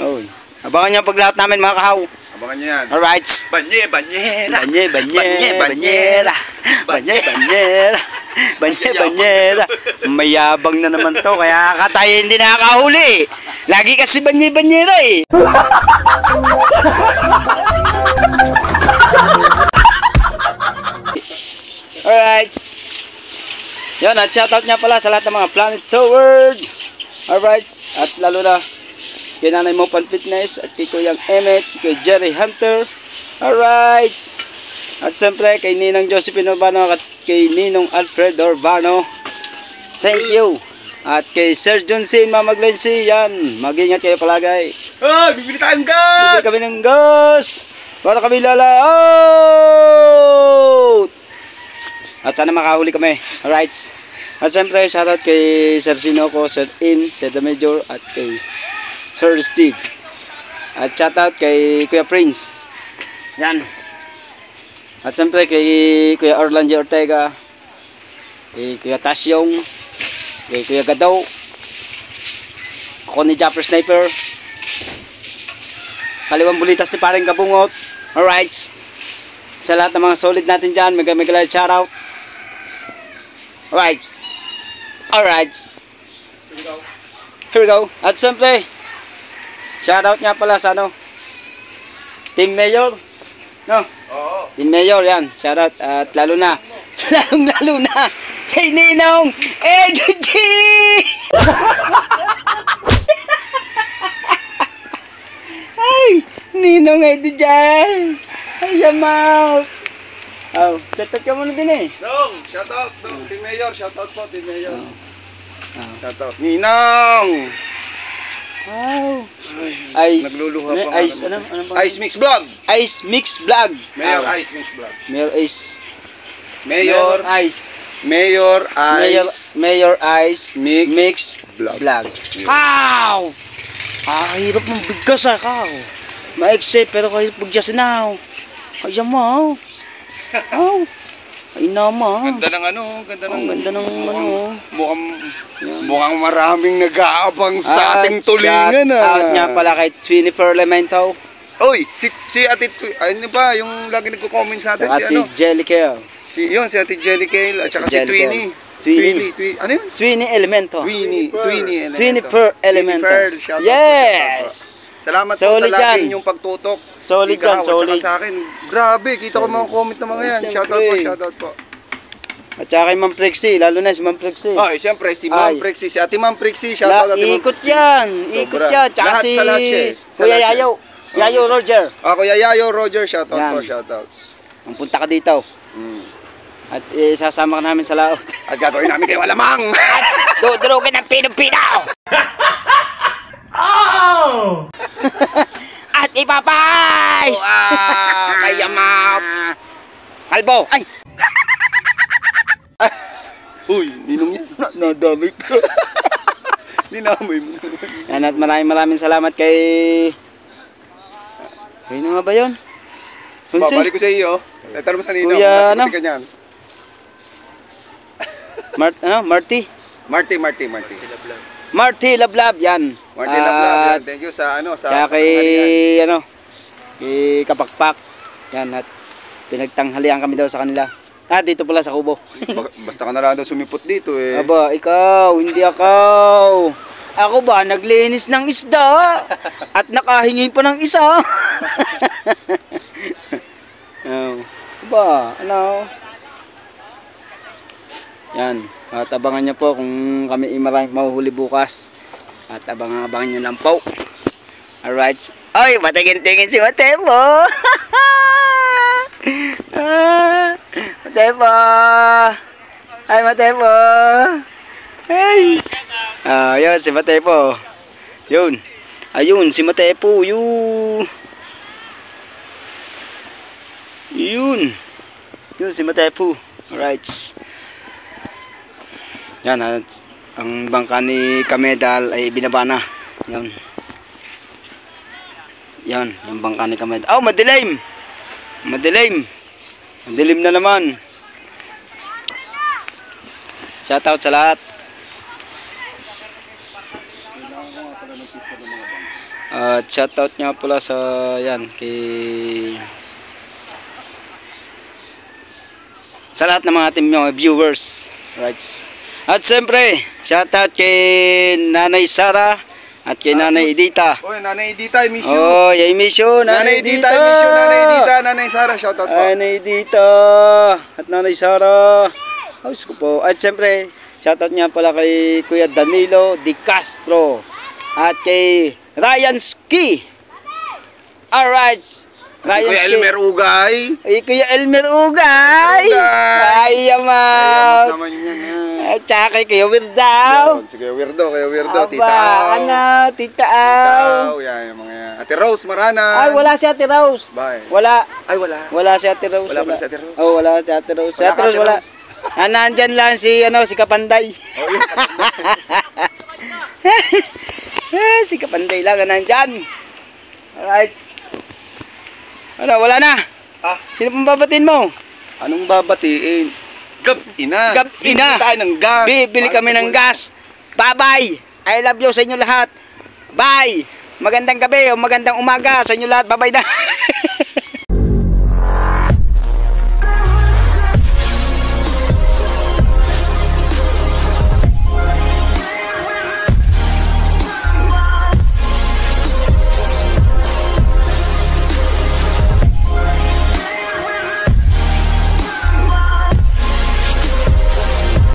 S1: Oh. Abangan niyo ang paglaot namin mga kahaw.
S4: Abangan niyo yan.
S1: Alright.
S4: Banyera.
S1: Banyera. Mayabang na naman to, kaya tayo hindi nakakahuli. Lagi kasi banyera eh. Alright. Yan, at shoutout niya pala sa lahat ng mga Planet Sword. Alright. At lalo na kay Nanay Mopan Fitness at kay Kuyang Emmet, kay Jerry Hunter. Alright. At siyempre kay Ninang Josephine Urbano at kay Ninong Alfred Urbano. Thank you. At kay Sir John C. Mamaglensi, yan. Mag-ingat kayo palagay.
S4: Bibili tayong gas!
S1: Bibili kami ng gas para kami lalaot. At sana makahuli kami. Alright. At siyempre shoutout kay Sir Sinoco, Sir In, Sir The Major at kay Sir Steve. At shoutout kay Kuya Prince. Yan. At siyempre kay Kuya Orlando Ortega, kay Kuya Tasyong, kay Kuya Gadaw, Connie Japper Sniper, Kaliwang Bulitas ni Paring Kabungot. Alright. Sa lahat ng mga solid natin dyan, mega shoutout. Alright. Here we go. At siyempre shoutout nga pala sa Team Mayor. No?
S4: Oo.
S1: Team Mayor yan. Shoutout. At lalo na kay Ninong EDG. Ay, Ninong EDG. Ay, yamaw. Oh, shoutout ka muna din eh.
S4: Dong, shoutout. Team Mayor, shoutout po, Team Mayor. Shoutout.
S1: Ninong. Wow. Ice.
S4: Nagluluha pa nga
S1: Ice,
S4: naman.
S1: ano ba?
S4: Ice Mix Vlog.
S1: Ice Mix Vlog.
S4: Mayor Ice Mix Vlog.
S1: Mayor Ice.
S4: Mayor
S1: Ice.
S4: Mayor Ice
S1: Mayor Ice
S4: Mix Vlog.
S1: Wow! Hirap mong bigkas kao. Maiksi pero kahirap bigyasin na. Kaya mo. Oh. Ay naman.
S4: Ganda ng
S1: Ganda ng
S4: mukhang maraming nag-aabang sa ating tulingan
S1: Out nga pala kay Twinnie Perlemento.
S4: Oy, si Ate ano ba yung lagi nagko-comment sa atin
S1: Saka si
S4: si
S1: Jellicle.
S4: si Ate Jelly Kale at saka si
S1: Jellicle.
S4: Twinnie. Ano yun?
S1: Twinnie Elemento.
S4: Twinnie
S1: Per Elemento.
S4: Pearl, shout out
S1: Yes!
S4: Salamat po
S1: Solid
S4: sa lagi
S1: yan.
S4: yung pagtutok.
S1: Solid
S4: Ikaw,
S1: yan,
S4: at
S1: solid.
S4: saka sa akin. Grabe, kita ko mga comment ng mga yan.
S1: Siyempre.
S4: Shoutout po.
S1: At saka kay Ma'am Prexie, lalo na si Ma'am Prexie.
S4: Ay, siyempre si Ma'am
S1: Ay.
S4: Prexie, si Ate Ma'am Prexie, shoutout Ate Ma'am
S1: Ikot
S4: Prexie.
S1: yan. Ikot
S4: Sobra.
S1: yan. Tsaka
S4: Lahat
S1: si
S4: sa lahat siya eh. Sa
S1: Kuya
S4: lahat siya.
S1: Yayo. Yayo Roger.
S4: Kuya Yayo Roger, shoutout
S1: Yan.
S4: po, shoutout.
S1: Ang punta ka dito. At sasama ka namin sa laot.
S4: At gagawin namin kayo alamang.
S1: Dudurugin ng pinong-pinaw. At ipapais!
S4: Kaya kalbo! Ay! Uy, ninong yan. Nadami ka. Dinamay mo.
S1: Yan, at maraming salamat kay... Kaya nga ba yun?
S4: Babalik ko sa iyo. Tanong mo sa ninong.
S1: Kuya, ano?
S4: Ka niyan.
S1: Marty?
S4: Marty.
S1: Marty Lablab, yan.
S4: Marty Lablab. Thank you sa
S1: Tsaka kay, kay Kapakpak. Yan, at pinagtanghalian kami daw sa kanila. Dito pala sa Kubo.
S4: Basta ka na lang daw sumipot dito eh.
S1: Aba, ikaw, hindi ako. Ako ba, naglinis ng isda at nakahingi pa ng isa. Aba, ano? Yan, at abangan nyo po kung kami maraming mahuhuli bukas. At abangan nyo lang po. Alright. Ay, matingin-tingin si Matemo. Matemo. Ay, Matemo. Ay. Yun, si Matepo. Yun. Ayun, si Matepo. Yun. Yun, si Matepo. Alright. Yan, at ang bangka ni Kamedal ay binaba na. Yan. Yan, yung bangka ni Kamedal. Oh, madilim! Madilim na naman. Shoutout sa lahat. Shoutout nga pala sa yan kay sa lahat ng mga team nyo, viewers. Right. At siyempre, shoutout kay Nanay Sara at kay Nanay Edita.
S4: Oy, Nanay Edita, I miss you.
S1: Oh, I miss you,
S4: Nanay Edita, I miss you. Nanay Edita, Nanay Sara, shoutout po.
S1: Nanay Edita at Nanay Sara. Ayos ko po. At siyempre, shoutout niya pala kay Kuya Danilo Di Castro at kay Ryan Ski. Alright. Ryan
S4: Kuya
S1: Ski.
S4: Elmer Ugay.
S1: Ay, Kuya Elmer Ugay. Ay, yaman.
S4: Naman yan.
S1: At saka kay Kuya Wirdaw.
S4: Sige, weirdo,
S1: Aba,
S4: Tita Au.
S1: Tita Au.
S4: Yan, yung mga yan. Ate Rose, Marana.
S1: Ay, wala si Ate Rose.
S4: Bye.
S1: Wala.
S4: Ay, wala.
S1: Wala si Ate Rose.
S4: Wala pala si Ate Rose.
S1: Oh, wala si Ate Rose. Si
S4: Wala
S1: Ate
S4: ka,
S1: Rose
S4: Ate
S1: wala. Nandyan lang si si Kapanday.
S4: Oh, yun.
S1: Si Kapanday lang nandyan. Alright. Ano, wala na. Sino pang babatiin mo?
S4: Anong babatiin? Gab-ina.
S1: Gab-ina.
S4: Bibili tayo ng gas.
S1: Bibili kami ng gas. Bye-bye. I love you sa inyo lahat. Bye. Magandang gabi o magandang umaga sa inyo lahat. Bye-bye na.